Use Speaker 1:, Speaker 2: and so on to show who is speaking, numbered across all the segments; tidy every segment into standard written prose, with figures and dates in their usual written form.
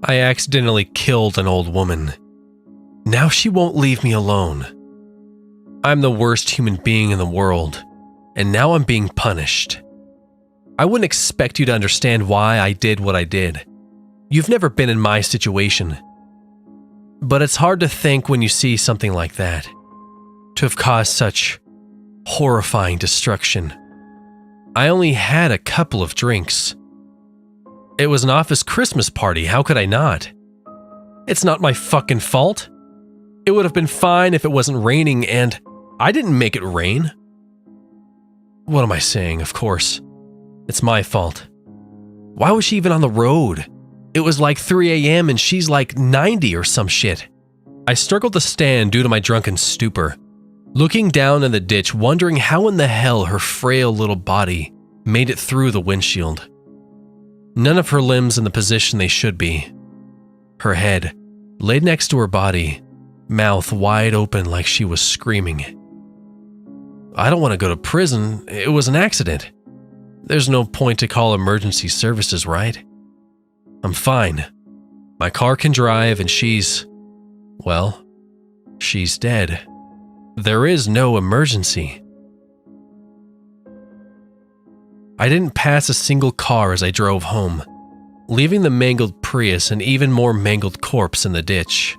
Speaker 1: I accidentally killed an old woman. Now she won't leave me alone. I'm the worst human being in the world, and now I'm being punished. I wouldn't expect you to understand why I did what I did. You've never been in my situation. But it's hard to think when you see something like that, to have caused such horrifying destruction. I only had a couple of drinks. It was an office Christmas party, how could I not? It's not my fucking fault. It would have been fine if it wasn't raining, and I didn't make it rain. What am I saying? Of course. It's my fault. Why was she even on the road? It was like 3 a.m. and she's like 90 or some shit. I struggled to stand due to my drunken stupor, looking down in the ditch, wondering how in the hell her frail little body made it through the windshield. None of her limbs in the position they should be. Her head laid next to her body, mouth wide open like she was screaming. I don't want to go to prison. It was an accident. There's no point to call emergency services, right? I'm fine. My car can drive and she's dead. There is no emergency. I didn't pass a single car as I drove home, leaving the mangled Prius and even more mangled corpse in the ditch.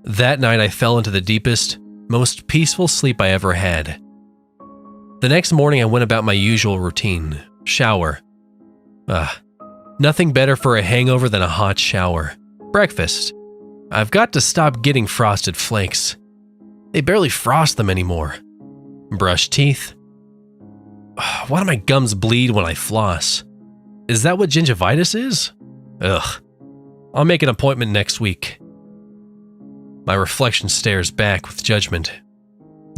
Speaker 1: That night I fell into the deepest, most peaceful sleep I ever had. The next morning I went about my usual routine, shower. Nothing better for a hangover than a hot shower. Breakfast. I've got to stop getting frosted flakes. They barely frost them anymore. Brush teeth. Why do my gums bleed when I floss? Is that what gingivitis is? Ugh. I'll make an appointment next week. My reflection stares back with judgment.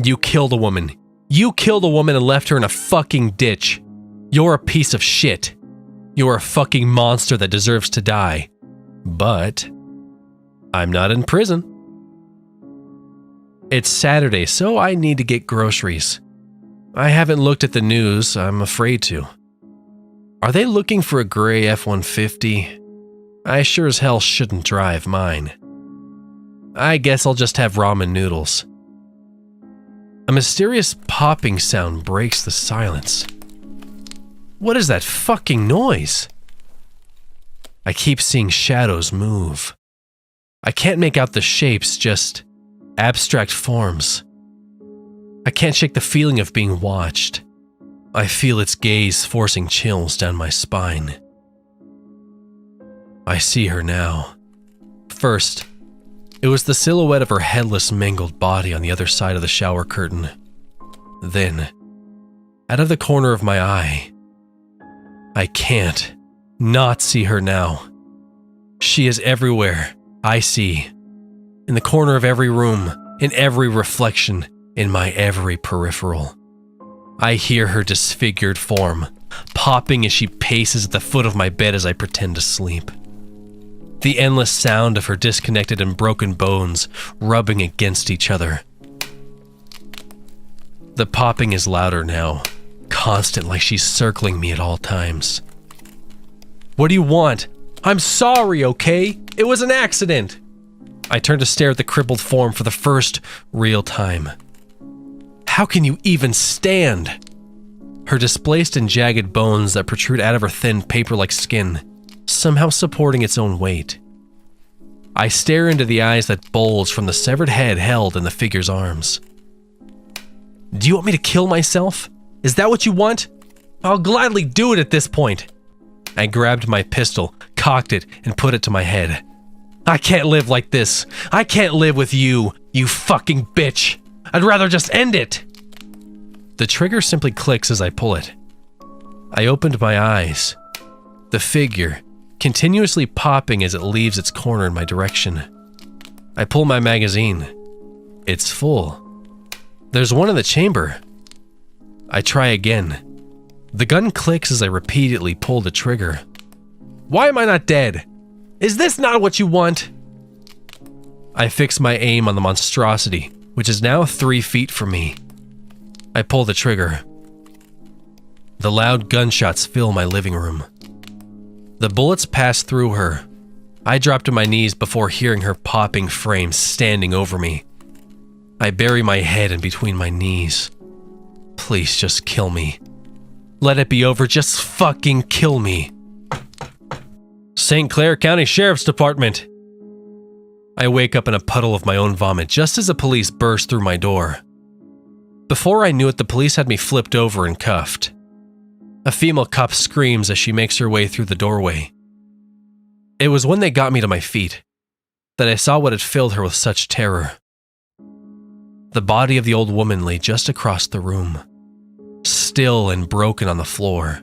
Speaker 1: You killed a woman. You killed a woman and left her in a fucking ditch. You're a piece of shit. You're a fucking monster that deserves to die. But I'm not in prison. It's Saturday, so I need to get groceries. I haven't looked at the news, I'm afraid to. Are they looking for a gray F-150? I sure as hell shouldn't drive mine. I guess I'll just have ramen noodles. A mysterious popping sound breaks the silence. What is that fucking noise? I keep seeing shadows move. I can't make out the shapes, just abstract forms. I can't shake the feeling of being watched. I feel its gaze forcing chills down my spine. I see her now. First, it was the silhouette of her headless, mangled body on the other side of the shower curtain. Then, out of the corner of my eye, I can't not see her now. She is everywhere, I see. In the corner of every room, in every reflection, in my every peripheral. I hear her disfigured form, popping as she paces at the foot of my bed as I pretend to sleep. The endless sound of her disconnected and broken bones rubbing against each other. The popping is louder now, constant, like she's circling me at all times. What do you want? I'm sorry, okay? It was an accident. I turn to stare at the crippled form for the first real time. How can you even stand? Her displaced and jagged bones that protrude out of her thin paper-like skin, somehow supporting its own weight. I stare into the eyes that bulge from the severed head held in the figure's arms. Do you want me to kill myself? Is that what you want? I'll gladly do it at this point. I grabbed my pistol, cocked it, and put it to my head. I can't live like this. I can't live with you, you fucking bitch. I'd rather just end it. The trigger simply clicks as I pull it. I opened my eyes. The figure, continuously popping as it leaves its corner in my direction. I pull my magazine. It's full. There's one in the chamber. I try again. The gun clicks as I repeatedly pull the trigger. Why am I not dead? Is this not what you want? I fix my aim on the monstrosity, which is now 3 feet from me. I pull the trigger. The loud gunshots fill my living room. The bullets pass through her, I dropped to my knees before hearing her popping frame standing over me. I bury my head in between my knees. Please just kill me. Let it be over, just fucking kill me. St. Clair County Sheriff's Department. I wake up in a puddle of my own vomit just as the police burst through my door. Before I knew it, the police had me flipped over and cuffed. A female cop screams as she makes her way through the doorway. It was when they got me to my feet that I saw what had filled her with such terror. The body of the old woman lay just across the room, still and broken on the floor.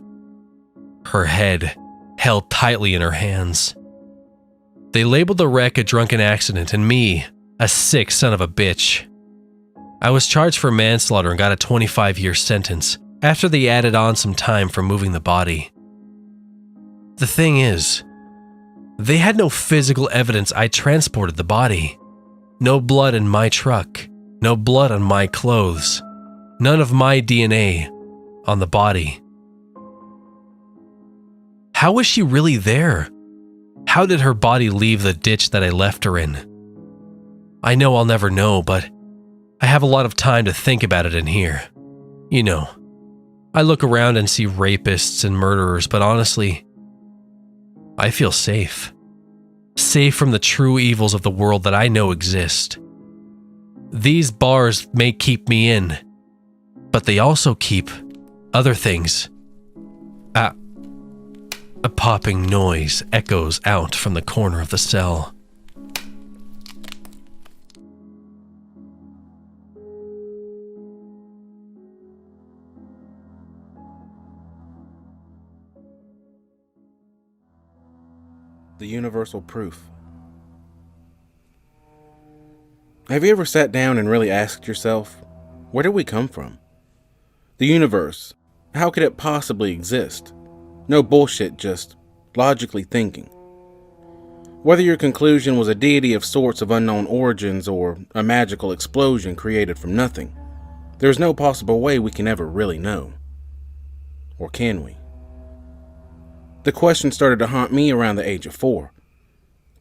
Speaker 1: Her head held tightly in her hands. They labeled the wreck a drunken accident and me a sick son of a bitch. I was charged for manslaughter and got a 25-year sentence after they added on some time for moving the body. The thing is, they had no physical evidence I transported the body. No blood in my truck, no blood on my clothes, none of my DNA on the body. How was she really there? How did her body leave the ditch that I left her in? I know I'll never know, but I have a lot of time to think about it in here. You know, I look around and see rapists and murderers, but honestly, I feel safe. Safe from the true evils of the world that I know exist. These bars may keep me in, but they also keep other things. A popping noise echoes out from the corner of the cell.
Speaker 2: The universal proof. Have you ever sat down and really asked yourself, where did we come from? The universe, how could it possibly exist? No bullshit, just logically thinking. Whether your conclusion was a deity of sorts of unknown origins or a magical explosion created from nothing, there's no possible way we can ever really know. Or can we? The question started to haunt me around the age of 4.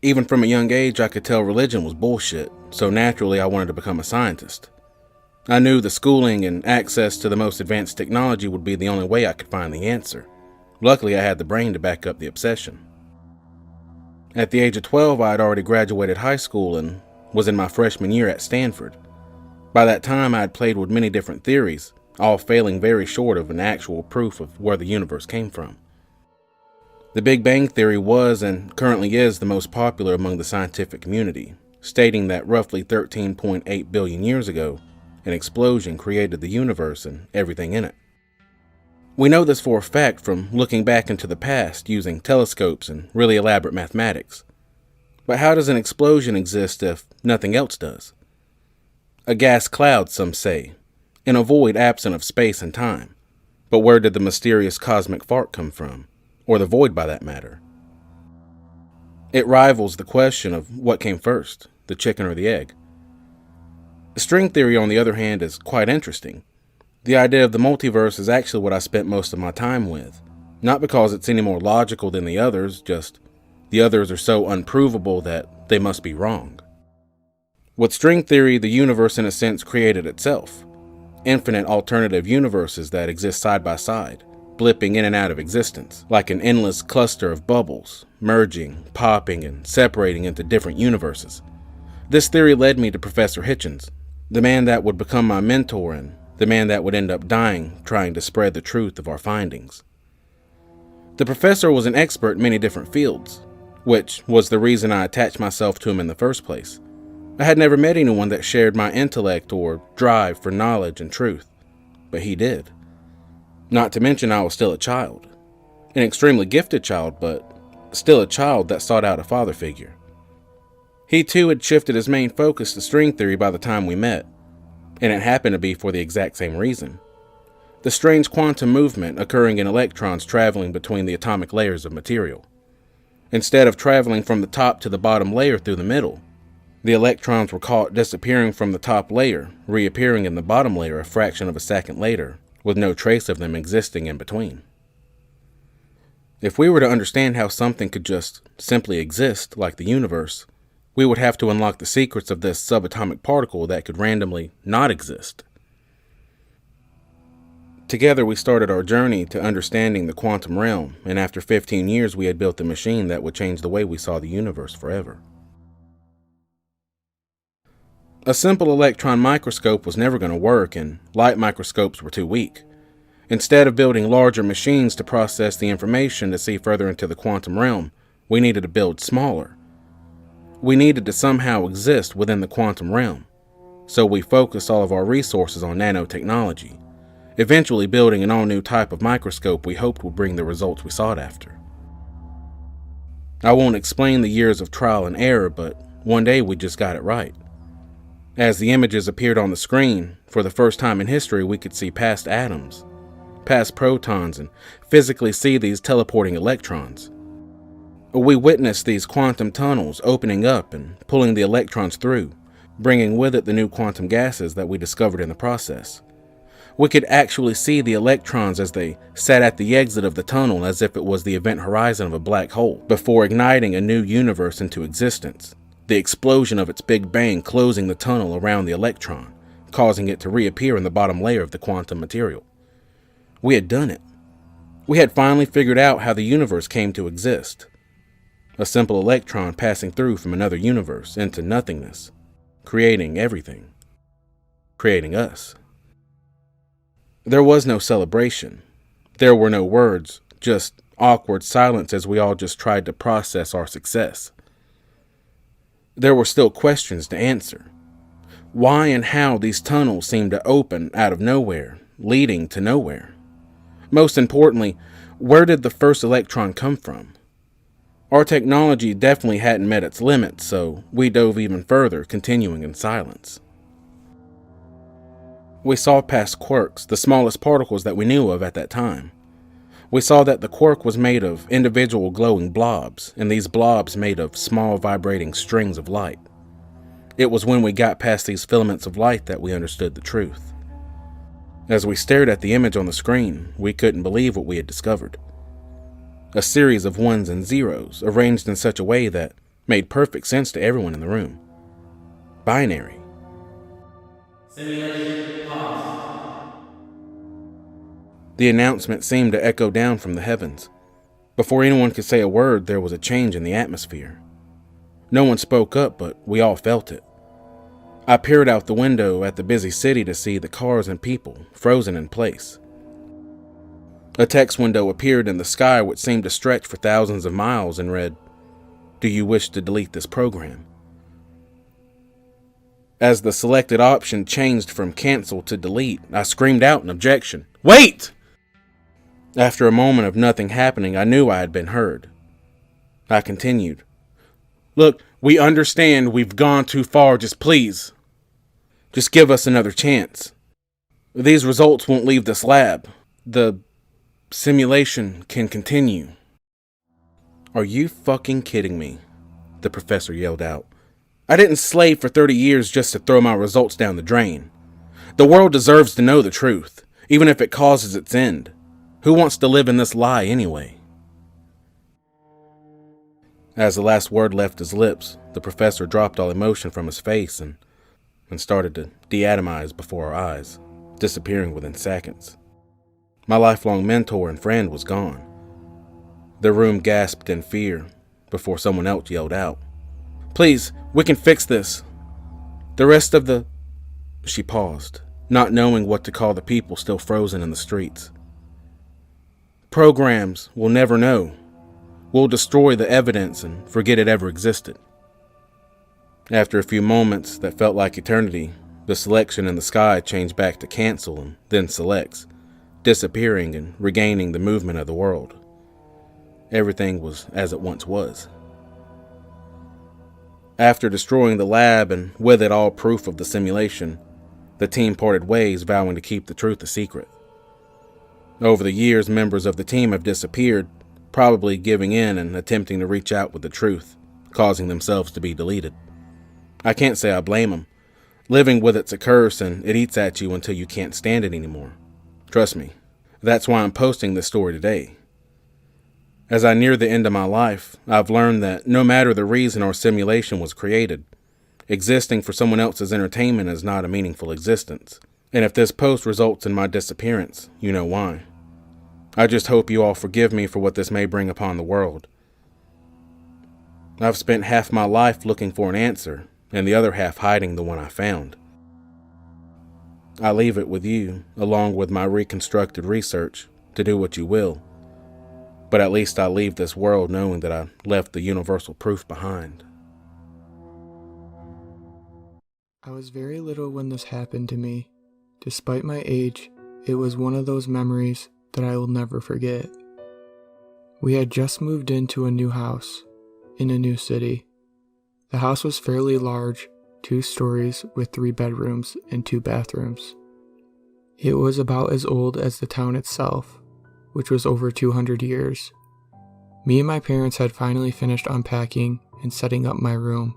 Speaker 2: Even from a young age, I could tell religion was bullshit, so naturally I wanted to become a scientist. I knew the schooling and access to the most advanced technology would be the only way I could find the answer. Luckily, I had the brain to back up the obsession. At the age of 12, I had already graduated high school and was in my freshman year at Stanford. By that time, I had played with many different theories, all failing very short of an actual proof of where the universe came from. The Big Bang Theory was and currently is the most popular among the scientific community, stating that roughly 13.8 billion years ago, an explosion created the universe and everything in it. We know this for a fact from looking back into the past using telescopes and really elaborate mathematics. But how does an explosion exist if nothing else does? A gas cloud, some say, in a void absent of space and time. But where did the mysterious cosmic fart come from? Or the void, by that matter? It rivals the question of what came first, the chicken or the egg. The string theory, on the other hand, is quite interesting. The idea of the multiverse is actually what I spent most of my time with. Not because it's any more logical than the others, just the others are so unprovable that they must be wrong. With string theory, the universe in a sense created itself. Infinite alternative universes that exist side by side, blipping in and out of existence, like an endless cluster of bubbles, merging, popping, and separating into different universes. This theory led me to Professor Hitchens, the man that would become my mentor and the man that would end up dying trying to spread the truth of our findings. The professor was an expert in many different fields, which was the reason I attached myself to him in the first place. I had never met anyone that shared my intellect or drive for knowledge and truth, but he did. Not to mention I was still a child, an extremely gifted child, but still a child that sought out a father figure. He too had shifted his main focus to string theory by the time we met, and it happened to be for the exact same reason. The strange quantum movement occurring in electrons traveling between the atomic layers of material. Instead of traveling from the top to the bottom layer through the middle, the electrons were caught disappearing from the top layer, reappearing in the bottom layer a fraction of a second later, with no trace of them existing in between. If we were to understand how something could just simply exist, like the universe, we would have to unlock the secrets of this subatomic particle that could randomly not exist. Together we started our journey to understanding the quantum realm, and after 15 years we had built a machine that would change the way we saw the universe forever. A simple electron microscope was never going to work, and light microscopes were too weak. Instead of building larger machines to process the information to see further into the quantum realm, we needed to build smaller. We needed to somehow exist within the quantum realm, so we focused all of our resources on nanotechnology, eventually building an all-new type of microscope we hoped would bring the results we sought after. I won't explain the years of trial and error, but one day we just got it right. As the images appeared on the screen, for the first time in history we could see past atoms, past protons, and physically see these teleporting electrons. We witnessed these quantum tunnels opening up and pulling the electrons through, bringing with it the new quantum gases that we discovered in the process. We could actually see the electrons as they sat at the exit of the tunnel as if it was the event horizon of a black hole, before igniting a new universe into existence, the explosion of its Big Bang closing the tunnel around the electron, causing it to reappear in the bottom layer of the quantum material. We had done it. We had finally figured out how the universe came to exist. A simple electron passing through from another universe into nothingness, creating everything. Creating us. There was no celebration. There were no words, just awkward silence as we all just tried to process our success. There were still questions to answer. Why and how these tunnels seemed to open out of nowhere, leading to nowhere. Most importantly, where did the first electron come from? Our technology definitely hadn't met its limits, so we dove even further, continuing in silence. We saw past quarks, the smallest particles that we knew of at that time. We saw that the quark was made of individual glowing blobs, and these blobs made of small vibrating strings of light. It was when we got past these filaments of light that we understood the truth. As we stared at the image on the screen, we couldn't believe what we had discovered. A series of ones and zeros, arranged in such a way that made perfect sense to everyone in the room. Binary.
Speaker 3: Simulation paused.
Speaker 2: The announcement seemed to echo down from the heavens. Before anyone could say a word, there was a change in the atmosphere. No one spoke up, but we all felt it. I peered out the window at the busy city to see the cars and people frozen in place. A text window appeared in the sky which seemed to stretch for thousands of miles and read, "Do you wish to delete this program?" As the selected option changed from cancel to delete, I screamed out in objection. "Wait!" After a moment of nothing happening, I knew I had been heard. I continued. "Look, we understand we've gone too far, just please. Just give us another chance. These results won't leave this lab. The simulation can continue." "Are you fucking kidding me?" the professor yelled out. "I didn't slave for 30 years just to throw my results down the drain. The world deserves to know the truth, even if it causes its end. Who wants to live in this lie anyway?" As the last word left his lips, the professor dropped all emotion from his face and started to deatomize before our eyes, disappearing within seconds. My lifelong mentor and friend was gone. The room gasped in fear before someone else yelled out, "Please, we can fix this. The rest of the..." She paused, not knowing what to call the people still frozen in the streets. "Programs will never know. We'll destroy the evidence and forget it ever existed." After a few moments that felt like eternity, the selection in the sky changed back to cancel and then selects, disappearing and regaining the movement of the world. Everything was as it once was. After destroying the lab and with it all proof of the simulation, the team parted ways, vowing to keep the truth a secret. Over the years, members of the team have disappeared, probably giving in and attempting to reach out with the truth, causing themselves to be deleted. I can't say I blame them. Living with it's a curse and it eats at you until you can't stand it anymore. Trust me, that's why I'm posting this story today. As I near the end of my life, I've learned that no matter the reason or simulation was created, existing for someone else's entertainment is not a meaningful existence. And if this post results in my disappearance, you know why. I just hope you all forgive me for what this may bring upon the world. I've spent half my life looking for an answer, and the other half hiding the one I found. I leave it with you, along with my reconstructed research, to do what you will. But at least I leave this world knowing that I left the universal proof behind.
Speaker 3: I was very little when this happened to me. Despite my age, it was one of those memories that I will never forget. We had just moved into a new house, in a new city. The house was fairly large, 2 stories with 3 bedrooms and 2 bathrooms. It was about as old as the town itself, which was over 200 years. Me and my parents had finally finished unpacking and setting up my room,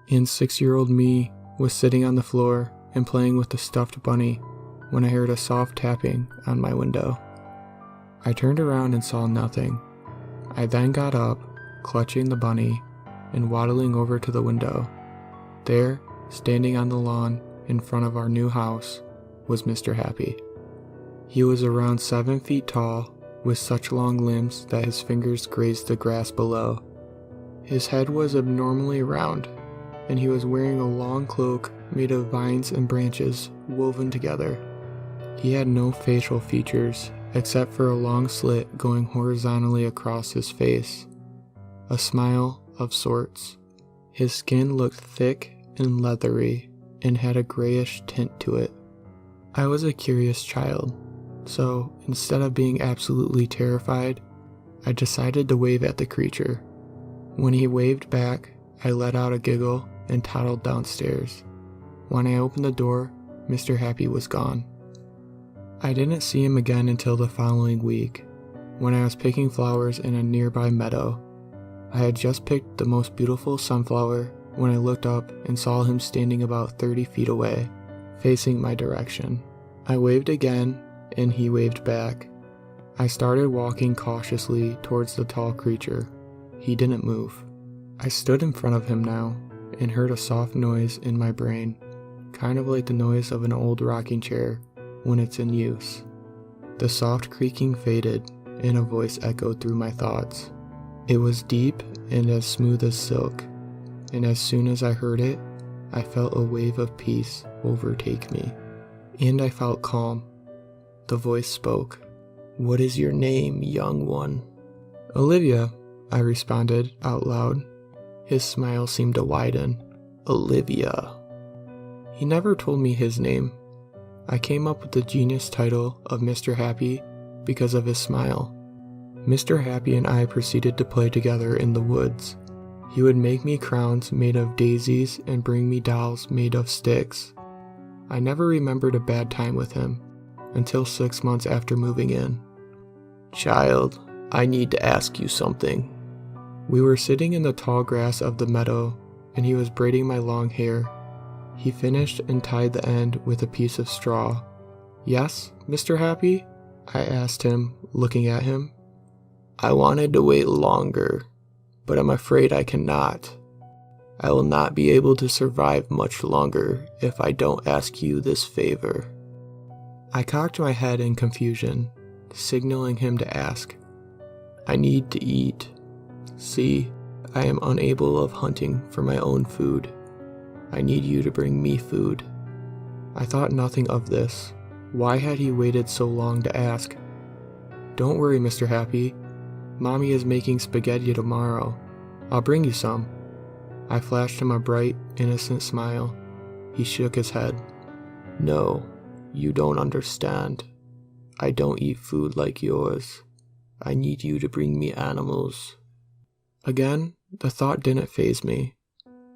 Speaker 3: and 6-year-old me was sitting on the floor and playing with the stuffed bunny when I heard a soft tapping on my window. I turned around and saw nothing. I then got up, clutching the bunny, and waddling over to the window. There, standing on the lawn in front of our new house, was Mr. Happy. He was around 7 feet tall, with such long limbs that his fingers grazed the grass below. His head was abnormally round, and he was wearing a long cloak made of vines and branches woven together. He had no facial features, except for a long slit going horizontally across his face. A smile of sorts. His skin looked thick and leathery, and had a grayish tint to it. I was a curious child, so instead of being absolutely terrified, I decided to wave at the creature. When he waved back, I let out a giggle and toddled downstairs. When I opened the door, Mr. Happy was gone. I didn't see him again until the following week, when I was picking flowers in a nearby meadow. I had just picked the most beautiful sunflower when I looked up and saw him standing about 30 feet away, facing my direction. I waved again, and he waved back. I started walking cautiously towards the tall creature. He didn't move. I stood in front of him now, and heard a soft noise in my brain, kind of like the noise of an old rocking chair when it's in use. The soft creaking faded, and a voice echoed through my thoughts. It was deep and as smooth as silk, and as soon as I heard it, I felt a wave of peace overtake me, and I felt calm. The voice spoke. "What is your name, young one?" "Olivia," I responded out loud. His smile seemed to widen. "Olivia." He never told me his name. I came up with the genius title of Mr. Happy because of his smile. Mr. Happy and I proceeded to play together in the woods. He would make me crowns made of daisies and bring me dolls made of sticks. I never remembered a bad time with him until 6 months after moving in. "Child, I need to ask you something." We were sitting in the tall grass of the meadow, and he was braiding my long hair. He finished and tied the end with a piece of straw. "Yes, Mr. Happy?" I asked him, looking at him. "I wanted to wait longer, but I'm afraid I cannot. I will not be able to survive much longer if I don't ask you this favor." I cocked my head in confusion, signaling him to ask. "I need to eat. See, I am unable of hunting for my own food. I need you to bring me food." I thought nothing of this. Why had he waited so long to ask? "Don't worry, Mr. Happy. Mommy is making spaghetti tomorrow. I'll bring you some." I flashed him a bright, innocent smile. He shook his head. "No, you don't understand. I don't eat food like yours. I need you to bring me animals." Again, the thought didn't faze me.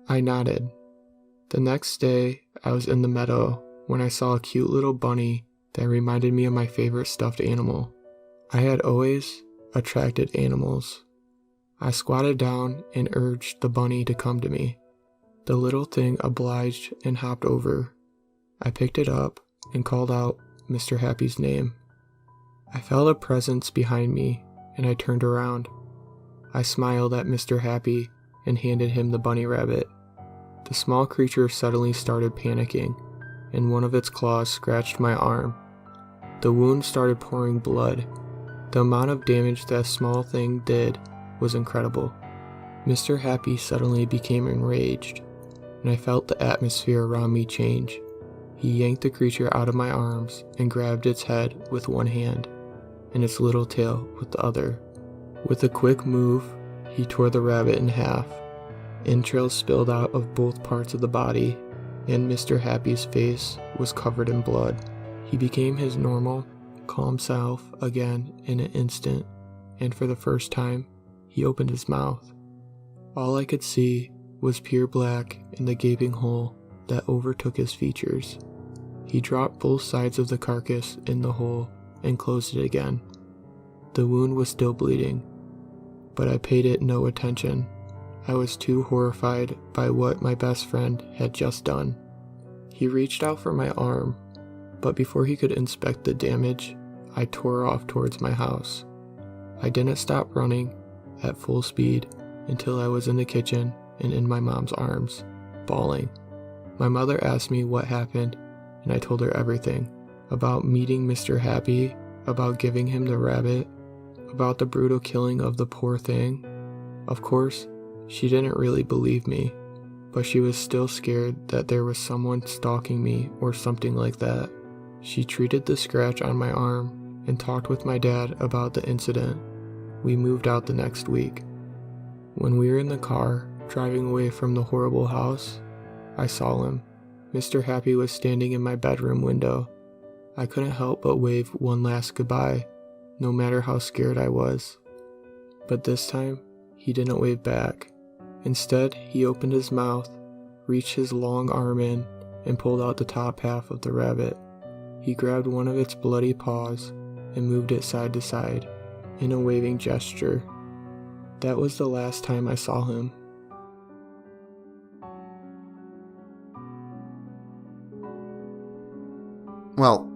Speaker 3: I nodded. The next day, I was in the meadow when I saw a cute little bunny that reminded me of my favorite stuffed animal. I had always attracted animals. I squatted down and urged the bunny to come to me. The little thing obliged and hopped over. I picked it up and called out Mr. Happy's name. I felt a presence behind me, and I turned around. I smiled at Mr. Happy and handed him the bunny rabbit. The small creature suddenly started panicking, and one of its claws scratched my arm. The wound started pouring blood. The amount of damage that small thing did was incredible. Mr. Happy suddenly became enraged, and I felt the atmosphere around me change. He yanked the creature out of my arms and grabbed its head with one hand, and its little tail with the other. With a quick move, he tore the rabbit in half. Entrails spilled out of both parts of the body, and Mr. Happy's face was covered in blood. He became his normal, calm self again in an instant, and for the first time, he opened his mouth. All I could see was pure black in the gaping hole that overtook his features. He dropped both sides of the carcass in the hole and closed it again. The wound was still bleeding, but I paid it no attention. I was too horrified by what my best friend had just done. He reached out for my arm, but before he could inspect the damage, I tore off towards my house. I didn't stop running at full speed until I was in the kitchen and in my mom's arms, bawling. My mother asked me what happened, and I told her everything. About meeting Mr. Happy, about giving him the rabbit, about the brutal killing of the poor thing. Of course, she didn't really believe me, but she was still scared that there was someone stalking me or something like that. She treated the scratch on my arm and talked with my dad about the incident. We moved out the next week. When we were in the car, driving away from the horrible house, I saw him. Mr. Happy was standing in my bedroom window. I couldn't help but wave one last goodbye, no matter how scared I was. But this time, he didn't wave back. Instead, he opened his mouth, reached his long arm in, and pulled out the top half of the rabbit. He grabbed one of its bloody paws and moved it side to side in a waving gesture. That was the last time I saw him.
Speaker 4: Well,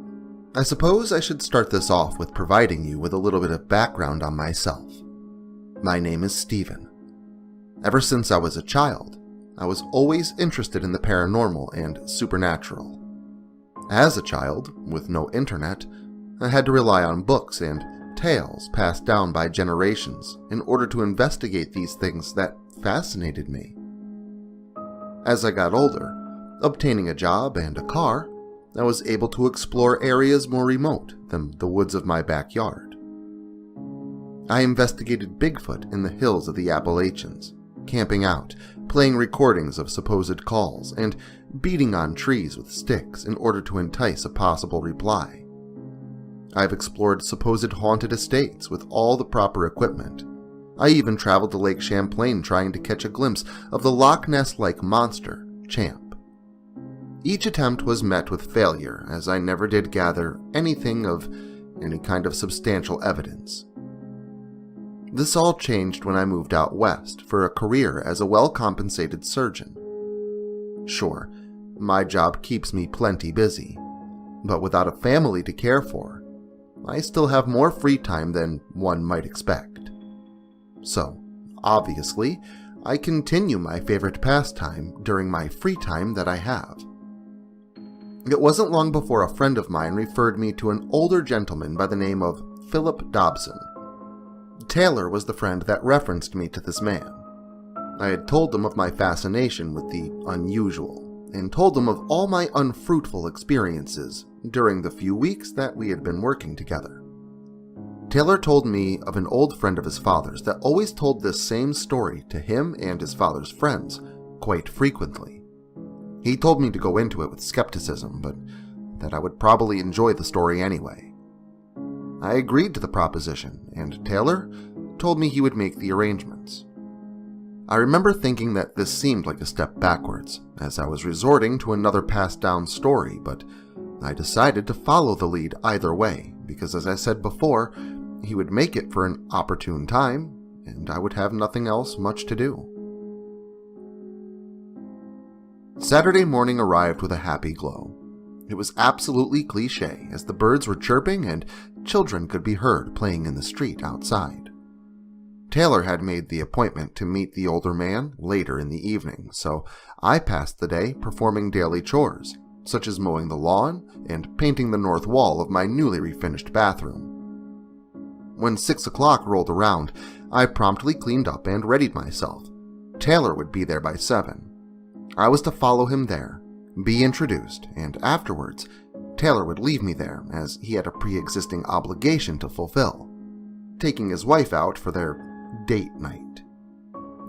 Speaker 4: I suppose I should start this off with providing you with a little bit of background on myself. My name is Steven. Ever since I was a child, I was always interested in the paranormal and supernatural. As a child, with no internet, I had to rely on books and tales passed down by generations in order to investigate these things that fascinated me. As I got older, obtaining a job and a car, I was able to explore areas more remote than the woods of my backyard. I investigated Bigfoot in the hills of the Appalachians, camping out, playing recordings of supposed calls, and beating on trees with sticks in order to entice a possible reply. I've explored supposed haunted estates with all the proper equipment. I even traveled to Lake Champlain trying to catch a glimpse of the Loch Ness-like monster, Champ. Each attempt was met with failure, as I never did gather anything of any kind of substantial evidence. This all changed when I moved out west for a career as a well-compensated surgeon. Sure, my job keeps me plenty busy, but without a family to care for, I still have more free time than one might expect. So, obviously, I continue my favorite pastime during my free time that I have. It wasn't long before a friend of mine referred me to an older gentleman by the name of Philip Dobson. Taylor was the friend that referenced me to this man. I had told him of my fascination with the unusual, and told him of all my unfruitful experiences during the few weeks that we had been working together. Taylor told me of an old friend of his father's that always told this same story to him and his father's friends quite frequently. He told me to go into it with skepticism, but that I would probably enjoy the story anyway. I agreed to the proposition, and Taylor told me he would make the arrangements. I remember thinking that this seemed like a step backwards, as I was resorting to another passed-down story, but I decided to follow the lead either way, because as I said before, he would make it for an opportune time, and I would have nothing else much to do. Saturday morning arrived with a happy glow. It was absolutely cliché, as the birds were chirping and children could be heard playing in the street outside. Taylor had made the appointment to meet the older man later in the evening, so I passed the day performing daily chores, such as mowing the lawn and painting the north wall of my newly refinished bathroom. When 6 o'clock rolled around, I promptly cleaned up and readied myself. Taylor would be there by 7. I was to follow him there, be introduced, and afterwards, Taylor would leave me there as he had a pre-existing obligation to fulfill, taking his wife out for their date night.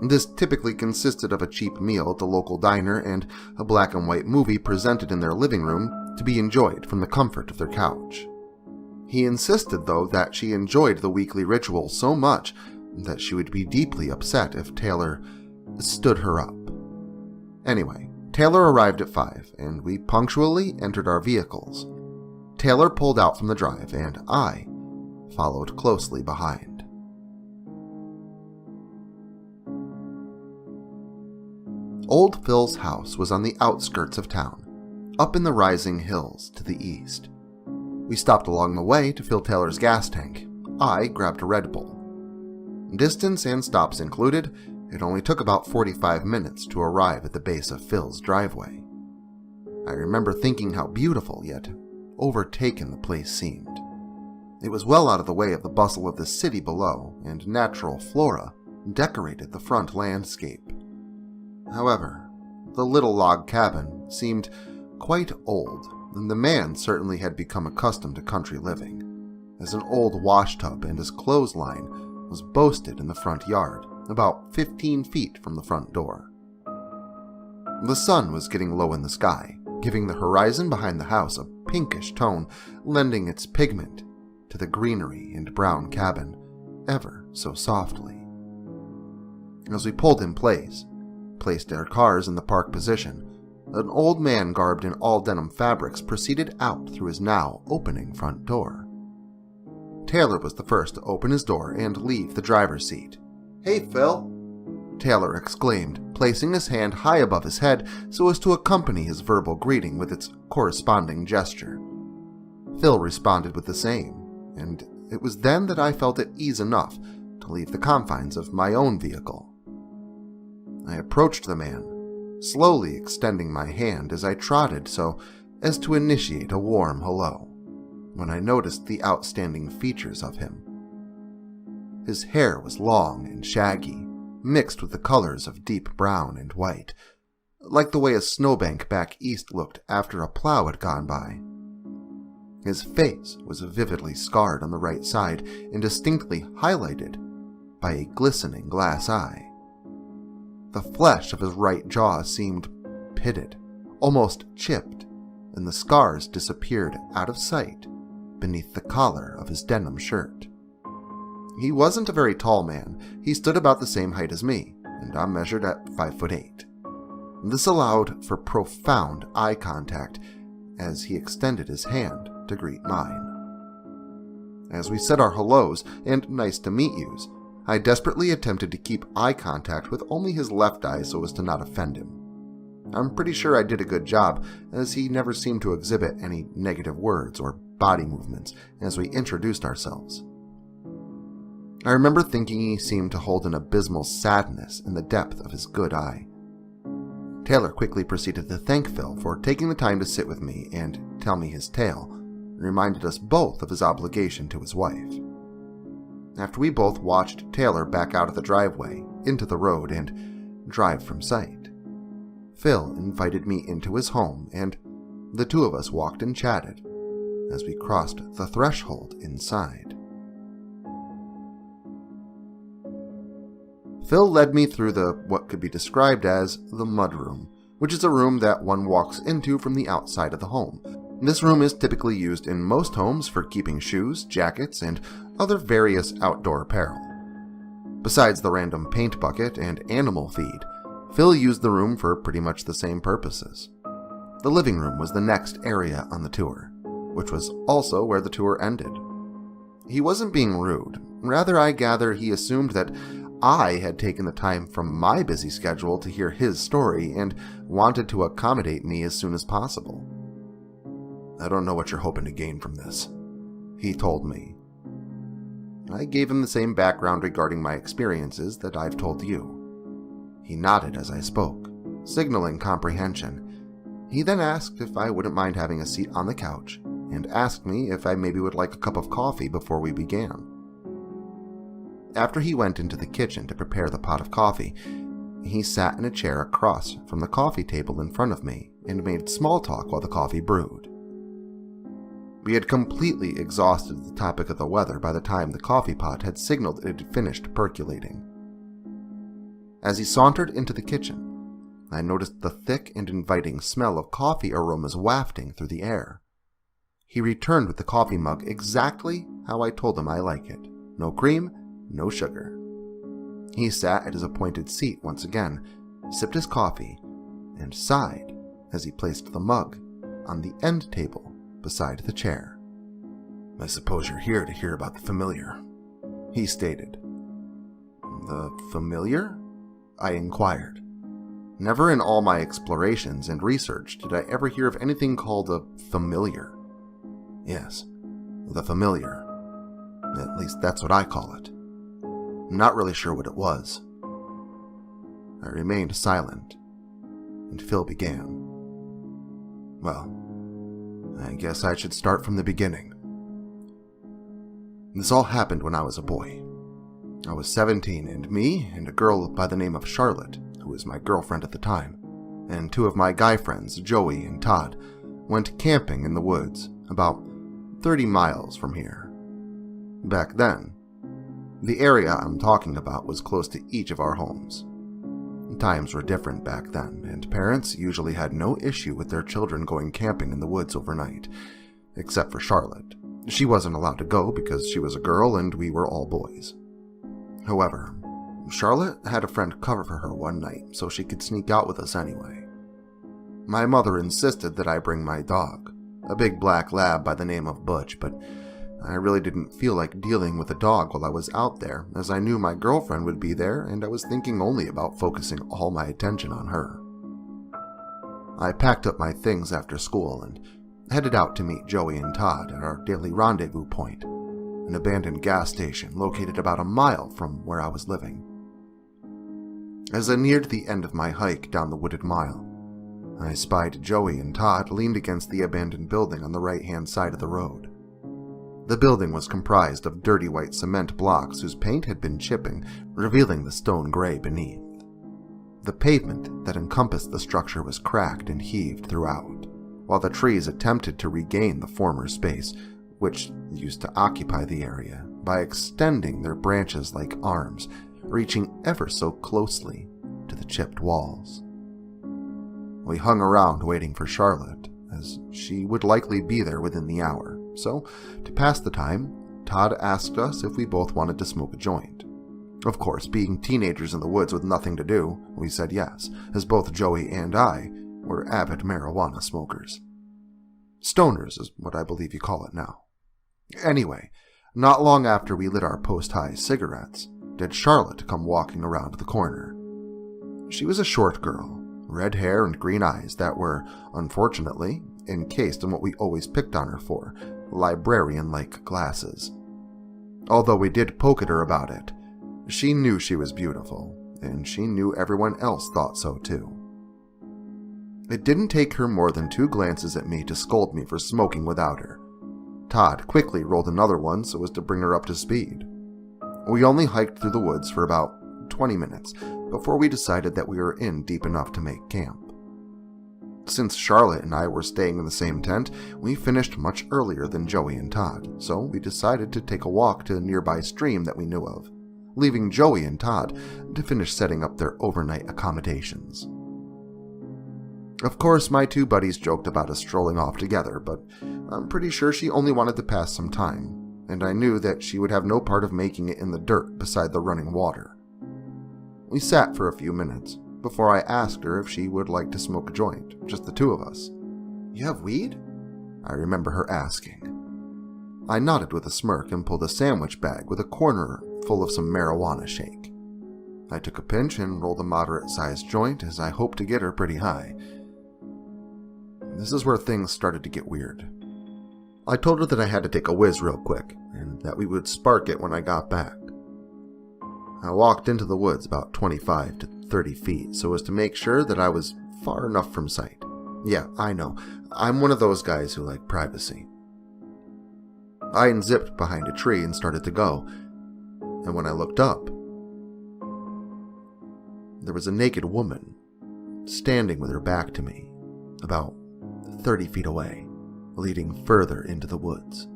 Speaker 4: This typically consisted of a cheap meal at the local diner and a black and white movie presented in their living room to be enjoyed from the comfort of their couch. He insisted, though, that she enjoyed the weekly ritual so much that she would be deeply upset if Taylor stood her up. Anyway, Taylor arrived at 5, and we punctually entered our vehicles. Taylor pulled out from the drive, and I followed closely behind. Old Phil's house was on the outskirts of town, up in the rising hills to the east. We stopped along the way to fill Taylor's gas tank. I grabbed a Red Bull. Distance and stops included, it only took about 45 minutes to arrive at the base of Phil's driveway. I remember thinking how beautiful yet overtaken the place seemed. It was well out of the way of the bustle of the city below, and natural flora decorated the front landscape. However, the little log cabin seemed quite old, and the man certainly had become accustomed to country living, as an old washtub and his clothesline was boasted in the front yard, about 15 feet from the front door. The sun was getting low in the sky, giving the horizon behind the house a pinkish tone, lending its pigment to the greenery and brown cabin ever so softly. As we pulled in place, placed our cars in the park position, an old man garbed in all denim fabrics proceeded out through his now opening front door. Taylor was the first to open his door and leave the driver's seat. "Hey, Phil," Taylor exclaimed, placing his hand high above his head so as to accompany his verbal greeting with its corresponding gesture. Phil responded with the same, and it was then that I felt at ease enough to leave the confines of my own vehicle. I approached the man, slowly extending my hand as I trotted so as to initiate a warm hello, when I noticed the outstanding features of him. His hair was long and shaggy, mixed with the colors of deep brown and white, like the way a snowbank back east looked after a plow had gone by. His face was vividly scarred on the right side and distinctly highlighted by a glistening glass eye. The flesh of his right jaw seemed pitted, almost chipped, and the scars disappeared out of sight beneath the collar of his denim shirt. He wasn't a very tall man. He stood about the same height as me, and I'm measured at 5'8". This allowed for profound eye contact as he extended his hand to greet mine. As we said our hellos and nice to meet yous, I desperately attempted to keep eye contact with only his left eye so as to not offend him. I'm pretty sure I did a good job, as he never seemed to exhibit any negative words or body movements as we introduced ourselves. I remember thinking he seemed to hold an abysmal sadness in the depth of his good eye. Taylor quickly proceeded to thank Phil for taking the time to sit with me and tell me his tale, and reminded us both of his obligation to his wife. After we both watched Taylor back out of the driveway, into the road, and drive from sight, Phil invited me into his home, and the two of us walked and chatted as we crossed the threshold inside. Phil led me through what could be described as the mudroom, which is a room that one walks into from the outside of the home. This room is typically used in most homes for keeping shoes, jackets, and other various outdoor apparel. Besides the random paint bucket and animal feed, Phil used the room for pretty much the same purposes. The living room was the next area on the tour, which was also where the tour ended. He wasn't being rude. Rather, I gather he assumed that I had taken the time from my busy schedule to hear his story and wanted to accommodate me as soon as possible. "I don't know what you're hoping to gain from this," he told me. I gave him the same background regarding my experiences that I've told you. He nodded as I spoke, signaling comprehension. He then asked if I wouldn't mind having a seat on the couch, and asked me if I maybe would like a cup of coffee before we began. After he went into the kitchen to prepare the pot of coffee, he sat in a chair across from the coffee table in front of me and made small talk while the coffee brewed. We had completely exhausted the topic of the weather by the time the coffee pot had signaled it had finished percolating. As he sauntered into the kitchen, I noticed the thick and inviting smell of coffee aromas wafting through the air. He returned with the coffee mug exactly how I told him I like it. No cream, no sugar. He sat at his appointed seat once again, sipped his coffee, and sighed as he placed the mug on the end table beside the chair. "I suppose you're here to hear about the familiar," he stated. "The familiar?" I inquired. Never in all my explorations and research did I ever hear of anything called a familiar. Yes, the familiar. At least that's what I call it. Not really sure what it was. I remained silent, and Phil began. "Well, I guess I should start from the beginning. This all happened when I was a boy. I was 17, and me and a girl by the name of Charlotte, who was my girlfriend at the time, and two of my guy friends, Joey and Todd, went camping in the woods, about 30 miles from here. Back then, the area I'm talking about was close to each of our homes. Times were different back then, and parents usually had no issue with their children going camping in the woods overnight, except for Charlotte. She wasn't allowed to go because she was a girl and we were all boys. However, Charlotte had a friend cover for her one night so she could sneak out with us anyway. My mother insisted that I bring my dog, a big black lab by the name of Butch, but I really didn't feel like dealing with a dog while I was out there, as I knew my girlfriend would be there and I was thinking only about focusing all my attention on her. I packed up my things after school and headed out to meet Joey and Todd at our daily rendezvous point, an abandoned gas station located about a mile from where I was living. As I neared the end of my hike down the wooded mile, I spied Joey and Todd leaned against the abandoned building on the right-hand side of the road. The building was comprised of dirty white cement blocks whose paint had been chipping, revealing the stone gray beneath. The pavement that encompassed the structure was cracked and heaved throughout, while the trees attempted to regain the former space, which used to occupy the area, by extending their branches like arms, reaching ever so closely to the chipped walls. We hung around waiting for Charlotte, as she would likely be there within the hour, so, to pass the time, Todd asked us if we both wanted to smoke a joint. Of course, being teenagers in the woods with nothing to do, we said yes, as both Joey and I were avid marijuana smokers. Stoners is what I believe you call it now. Anyway, not long after we lit our post-high cigarettes, did Charlotte come walking around the corner. She was a short girl, red hair and green eyes that were, unfortunately, encased in what we always picked on her for, librarian-like glasses. Although we did poke at her about it, she knew she was beautiful, and she knew everyone else thought so too. It didn't take her more than 2 glances at me to scold me for smoking without her. Todd quickly rolled another one so as to bring her up to speed. We only hiked through the woods for about 20 minutes before we decided that we were in deep enough to make camp. Since Charlotte and I were staying in the same tent, we finished much earlier than Joey and Todd, so we decided to take a walk to a nearby stream that we knew of, leaving Joey and Todd to finish setting up their overnight accommodations. Of course, my 2 buddies joked about us strolling off together, but I'm pretty sure she only wanted to pass some time, and I knew that she would have no part of making it in the dirt beside the running water. We sat for a few minutes before I asked her if she would like to smoke a joint, just the 2 of us. "You have weed?" I remember her asking. I nodded with a smirk and pulled a sandwich bag with a corner full of some marijuana shake. I took a pinch and rolled a moderate-sized joint as I hoped to get her pretty high. This is where things started to get weird. I told her that I had to take a whiz real quick, and that we would spark it when I got back. I walked into the woods about 25 to 30 feet so as to make sure that I was far enough from sight. Yeah, I know. I'm one of those guys who like privacy. I unzipped behind a tree and started to go, and when I looked up, there was a naked woman standing with her back to me, about 30 feet away, leading further into the woods.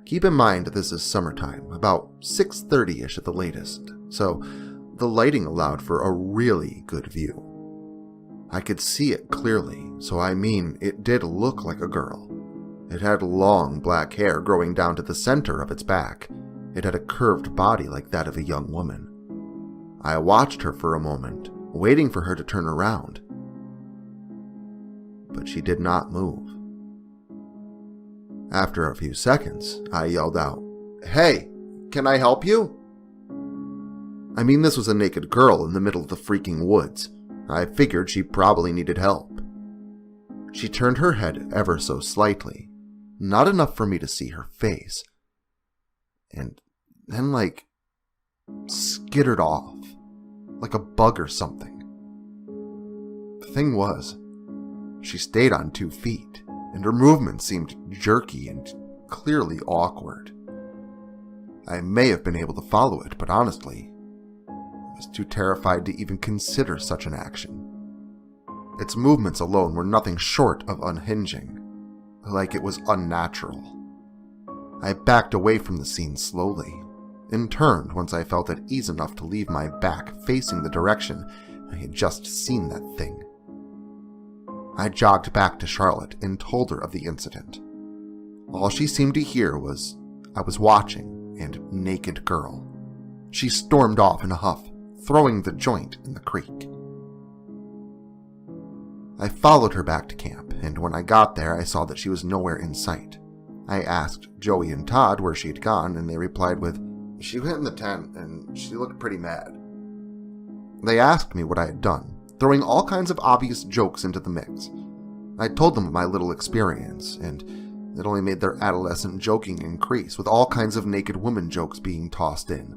Speaker 4: Keep in mind this is summertime, about 6:30ish at the latest, so the lighting allowed for a really good view. I could see it clearly, so I mean it did look like a girl. It had long black hair growing down to the center of its back. It had a curved body like that of a young woman. I watched her for a moment, waiting for her to turn around. But she did not move. After a few seconds, I yelled out, "Hey, can I help you?" I mean, this was a naked girl in the middle of the freaking woods. I figured she probably needed help. She turned her head ever so slightly, not enough for me to see her face, and then, skittered off, like a bug or something. The thing was, she stayed on 2 feet, and her movements seemed jerky and clearly awkward. I may have been able to follow it, but honestly, I was too terrified to even consider such an action. Its movements alone were nothing short of unhinging, like it was unnatural. I backed away from the scene slowly, and turned once I felt at ease enough to leave my back facing the direction I had just seen that thing. I jogged back to Charlotte and told her of the incident. All she seemed to hear was, "I was watching," and "naked girl." She stormed off in a huff, throwing the joint in the creek. I followed her back to camp, and when I got there I saw that she was nowhere in sight. I asked Joey and Todd where she had gone, and they replied with, "She went in the tent, and she looked pretty mad." They asked me what I had done, throwing all kinds of obvious jokes into the mix. I told them of my little experience, and it only made their adolescent joking increase, with all kinds of naked woman jokes being tossed in.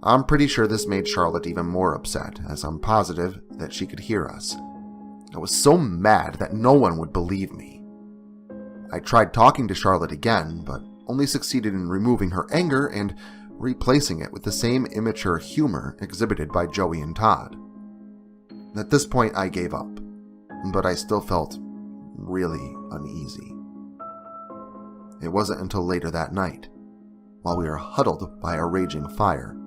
Speaker 4: I'm pretty sure this made Charlotte even more upset, as I'm positive that she could hear us. I was so mad that no one would believe me. I tried talking to Charlotte again, but only succeeded in removing her anger and replacing it with the same immature humor exhibited by Joey and Todd. At this point I gave up, but I still felt really uneasy. It wasn't until later that night, while we were huddled by a raging fire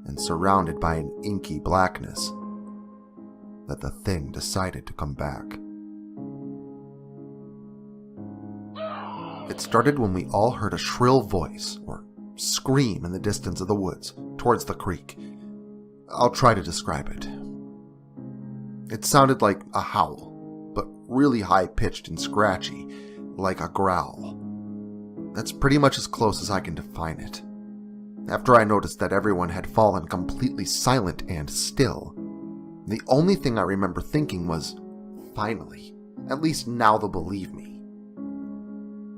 Speaker 4: and surrounded by an inky blackness, that the thing decided to come back. It started when we all heard a shrill voice, or scream, in the distance of the woods, towards the creek. I'll try to describe it. It sounded like a howl, but really high-pitched and scratchy, like a growl. That's pretty much as close as I can define it. After I noticed that everyone had fallen completely silent and still, the only thing I remember thinking was, finally, at least now they'll believe me.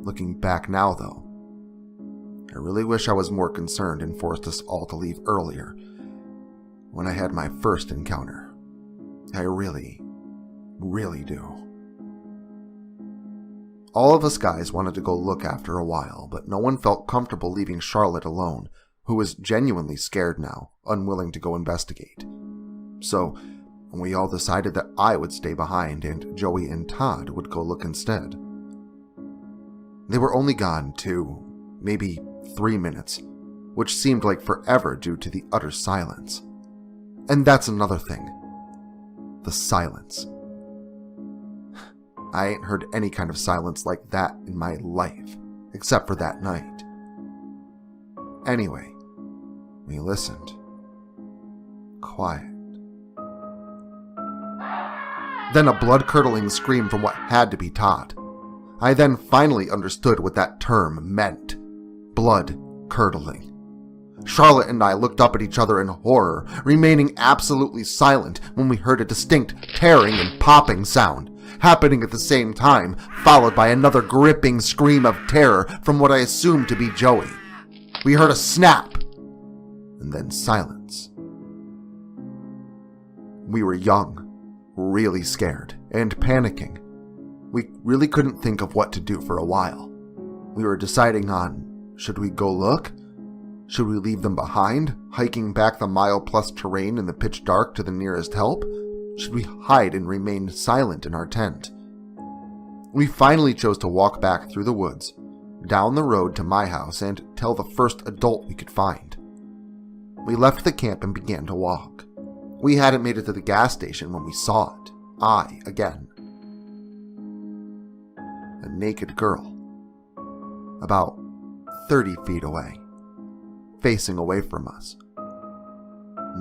Speaker 4: Looking back now, though, I really wish I was more concerned and forced us all to leave earlier when I had my first encounter. I really, really do. All of us guys wanted to go look after a while, but no one felt comfortable leaving Charlotte alone, who was genuinely scared now, unwilling to go investigate. So, we all decided that I would stay behind and Joey and Todd would go look instead. They were only gone 2, maybe 3 minutes, which seemed like forever due to the utter silence. And that's another thing. The silence. I ain't heard any kind of silence like that in my life, except for that night. Anyway, we listened. Quiet. Then a blood-curdling scream from what had to be Todd. I then finally understood what that term meant. Blood-curdling. Charlotte and I looked up at each other in horror, remaining absolutely silent when we heard a distinct tearing and popping sound. happening at the same time, followed by another gripping scream of terror from what I assumed to be Joey. We heard a snap, and then silence. We were young, really scared, and panicking. We really couldn't think of what to do for a while. We were deciding on, should we go look? Should we leave them behind, hiking back the mile-plus terrain in the pitch dark to the nearest help? Should we hide and remain silent in our tent? We finally chose to walk back through the woods, down the road to my house, and tell the first adult we could find. We left the camp and began to walk. We hadn't made it to the gas station when we saw it. Again. A naked girl. About 30 feet away. Facing away from us.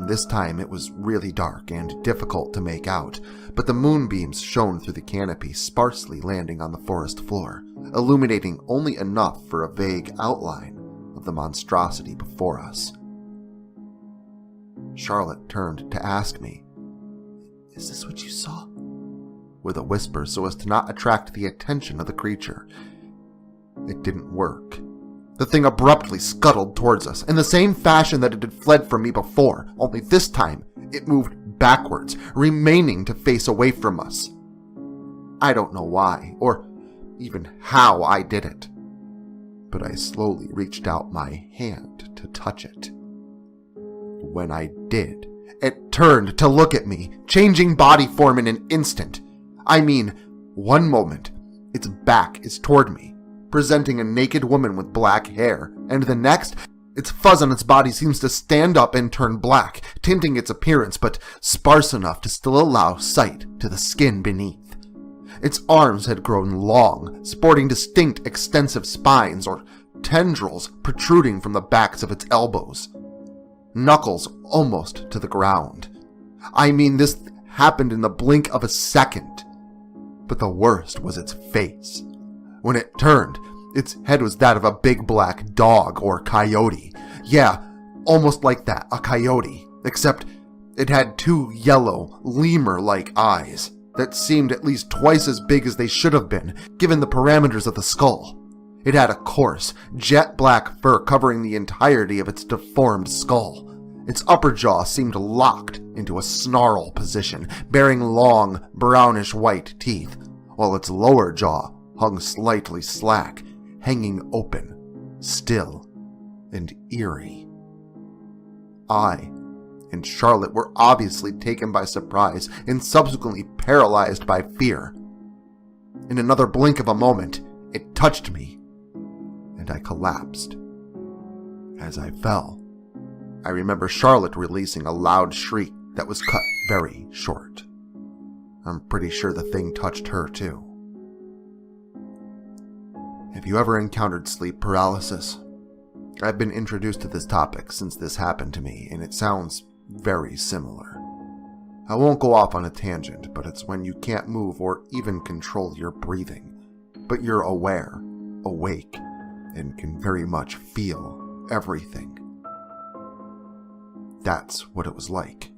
Speaker 4: This time it was really dark and difficult to make out, but the moonbeams shone through the canopy, sparsely landing on the forest floor, illuminating only enough for a vague outline of the monstrosity before us. Charlotte turned to ask me, "Is this what you saw?" with a whisper so as to not attract the attention of the creature. It didn't work. The thing abruptly scuttled towards us, in the same fashion that it had fled from me before, only this time it moved backwards, remaining to face away from us. I don't know why, or even how I did it, but I slowly reached out my hand to touch it. When I did, it turned to look at me, changing body form in an instant. I mean, one moment, its back is toward me, presenting a naked woman with black hair, and the next, its fuzz on its body seems to stand up and turn black, tinting its appearance, but sparse enough to still allow sight to the skin beneath. Its arms had grown long, sporting distinct extensive spines or tendrils protruding from the backs of its elbows. Knuckles almost to the ground. I mean, this happened in the blink of a second. But the worst was its face. When it turned, its head was that of a big black dog or coyote. Yeah, almost like that, a coyote. Except it had two yellow, lemur-like eyes that seemed at least twice as big as they should have been, given the parameters of the skull. It had a coarse, jet black fur covering the entirety of its deformed skull. Its upper jaw seemed locked into a snarl position, bearing long, brownish-white teeth, while its lower jaw hung slightly slack, hanging open, still, and eerie. I and Charlotte were obviously taken by surprise and subsequently paralyzed by fear. In another blink of a moment, it touched me, and I collapsed. As I fell, I remember Charlotte releasing a loud shriek that was cut very short. I'm pretty sure the thing touched her too. Have you ever encountered sleep paralysis? I've been introduced to this topic since this happened to me, and it sounds very similar. I won't go off on a tangent, but it's when you can't move or even control your breathing, but you're aware, awake, and can very much feel everything. That's what it was like.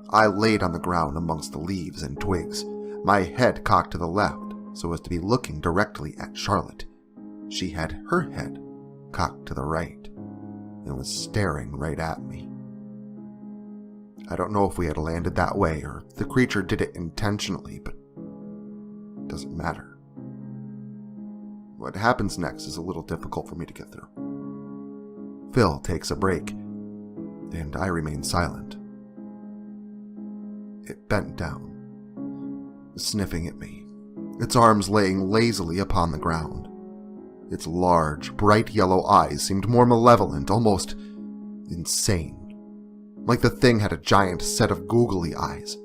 Speaker 4: I laid on the ground amongst the leaves and twigs, my head cocked to the left so as to be looking directly at Charlotte. She had her head cocked to the right and was staring right at me. I don't know if we had landed that way or if the creature did it intentionally, but it doesn't matter. What happens next is a little difficult for me to get through. Phil takes a break, and I remain silent. It bent down, sniffing at me, its arms laying lazily upon the ground. Its large, bright yellow eyes seemed more malevolent, almost insane. Like the thing had a giant set of googly eyes,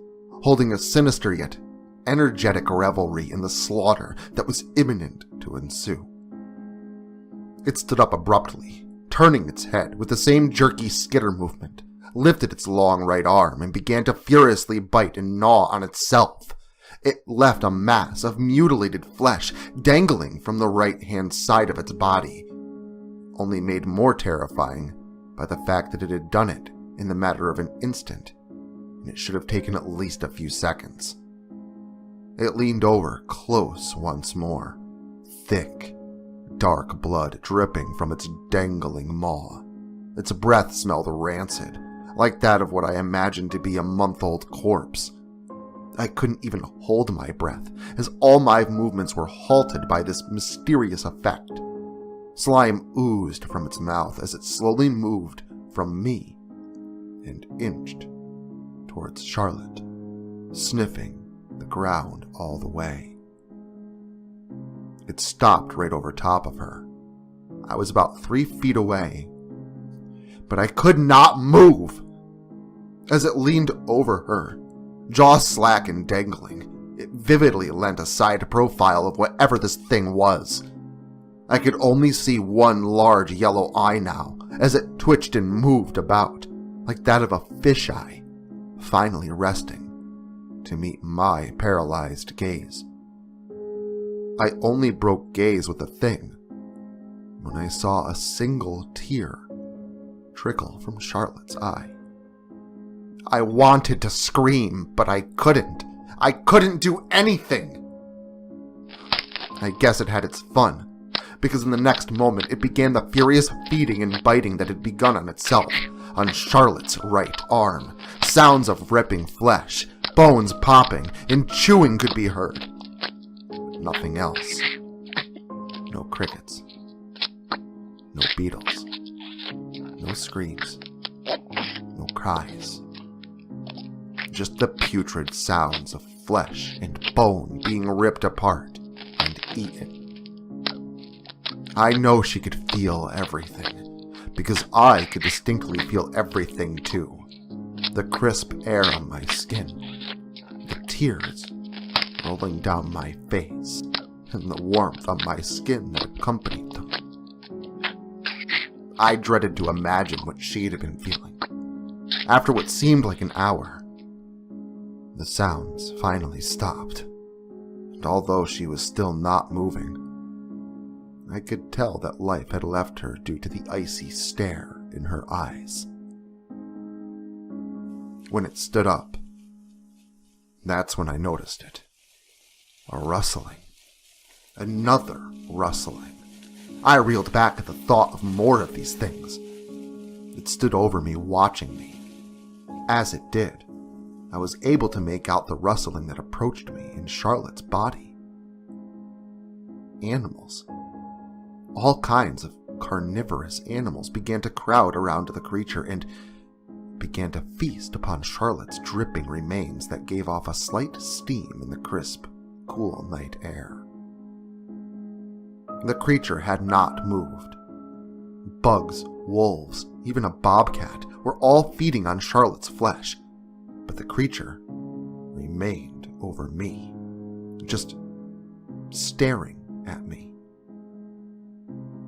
Speaker 4: holding a sinister yet energetic revelry in the slaughter that was imminent to ensue. It stood up abruptly, turning its head with the same jerky skitter movement, lifted its long right arm and began to furiously bite and gnaw on itself. It left a mass of mutilated flesh dangling from the right-hand side of its body, only made more terrifying by the fact that it had done it in the matter of an instant, and it should have taken at least a few seconds. It leaned over close once more. Thick, dark blood dripping from its dangling maw. Its breath smelled rancid, like that of what I imagined to be a month-old corpse. I couldn't even hold my breath, as all my movements were halted by this mysterious effect. Slime oozed from its mouth as it slowly moved from me and inched towards Charlotte, sniffing the ground all the way. It stopped right over top of her. I was about 3 feet away, but I could not move. As it leaned over her, jaw slack and dangling, it vividly lent a side profile of whatever this thing was. I could only see one large yellow eye now, as it twitched and moved about, like that of a fisheye, finally resting to meet my paralyzed gaze. I only broke gaze with the thing when I saw a single tear trickle from Charlotte's eye. I wanted to scream, but I couldn't. I couldn't do anything. I guess it had its fun, because in the next moment it began the furious feeding and biting that had begun on itself, on Charlotte's right arm. Sounds of ripping flesh, bones popping, and chewing could be heard. But nothing else. No crickets. No beetles. No screams. No cries. Just the putrid sounds of flesh and bone being ripped apart and eaten. I know she could feel everything, because I could distinctly feel everything too. The crisp air on my skin, the tears rolling down my face, and the warmth on my skin that accompanied them. I dreaded to imagine what she'd have been feeling. After what seemed like an hour, the sounds finally stopped, and although she was still not moving, I could tell that life had left her due to the icy stare in her eyes. When it stood up, that's when I noticed it. A rustling. Another rustling. I reeled back at the thought of more of these things. It stood over me, watching me. As it did, I was able to make out the rustling that approached me in Charlotte's body. Animals. All kinds of carnivorous animals began to crowd around the creature and began to feast upon Charlotte's dripping remains that gave off a slight steam in the crisp, cool night air. The creature had not moved. Bugs, wolves, even a bobcat were all feeding on Charlotte's flesh, but the creature remained over me, just staring at me.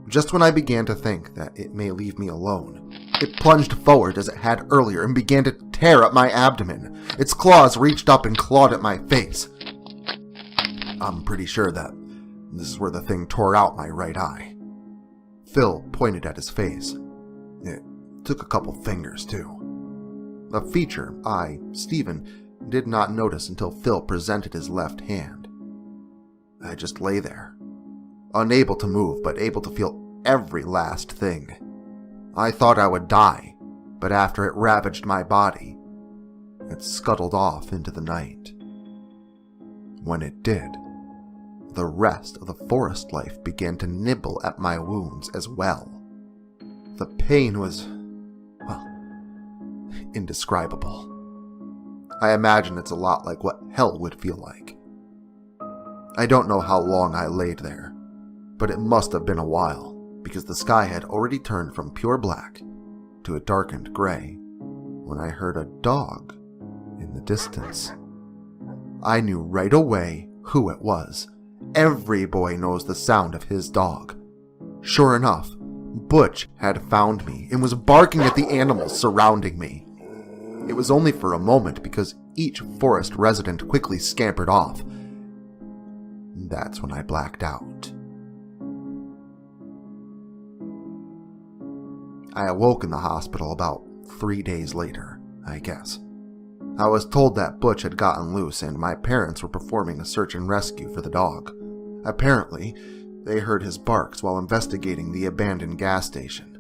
Speaker 4: Just when I began to think that it may leave me alone, it plunged forward as it had earlier and began to tear at my abdomen. Its claws reached up and clawed at my face. I'm pretty sure that this is where the thing tore out my right eye. Phil pointed at his face. It took a couple fingers, too. A feature I, Stephen, did not notice until Phil presented his left hand. I just lay there, unable to move, but able to feel every last thing. I thought I would die, but after it ravaged my body, it scuttled off into the night. When it did, the rest of the forest life began to nibble at my wounds as well. The pain was, well, indescribable. I imagine it's a lot like what hell would feel like. I don't know how long I laid there, but it must have been a while, because the sky had already turned from pure black to a darkened gray when I heard a dog in the distance. I knew right away who it was. Every boy knows the sound of his dog. Sure enough, Butch had found me and was barking at the animals surrounding me. It was only for a moment because each forest resident quickly scampered off. That's when I blacked out. I awoke in the hospital about 3 days later, I guess. I was told that Butch had gotten loose and my parents were performing a search and rescue for the dog. Apparently, they heard his barks while investigating the abandoned gas station.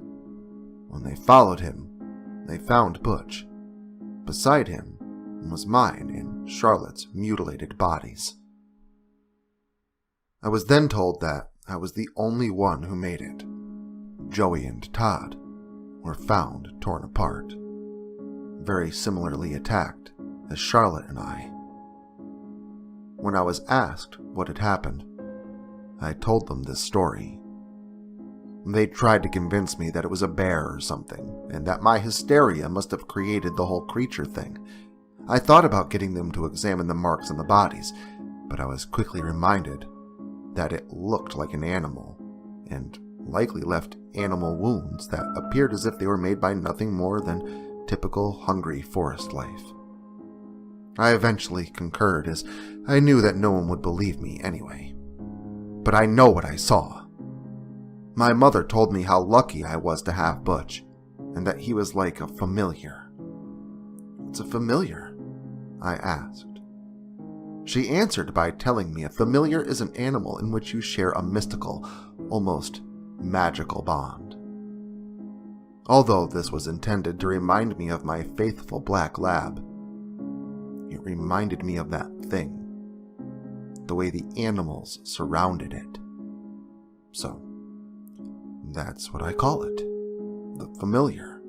Speaker 4: When they followed him, they found Butch. Beside him was mine and Charlotte's mutilated bodies. I was then told that I was the only one who made it. Joey and Todd were found torn apart, very similarly attacked as Charlotte and I. When I was asked what had happened, I told them this story. They tried to convince me that it was a bear or something, and that my hysteria must have created the whole creature thing. I thought about getting them to examine the marks on the bodies, but I was quickly reminded that it looked like an animal, and likely left animal wounds that appeared as if they were made by nothing more than typical hungry forest life. I eventually concurred, as I knew that no one would believe me anyway. But I know what I saw. My mother told me how lucky I was to have Butch, and that he was like a familiar. "What's a familiar?" I asked. She answered by telling me a familiar is an animal in which you share a mystical, almost magical bond. Although this was intended to remind me of my faithful black lab, it reminded me of that thing, the way the animals surrounded it. So, that's what I call it, the familiar.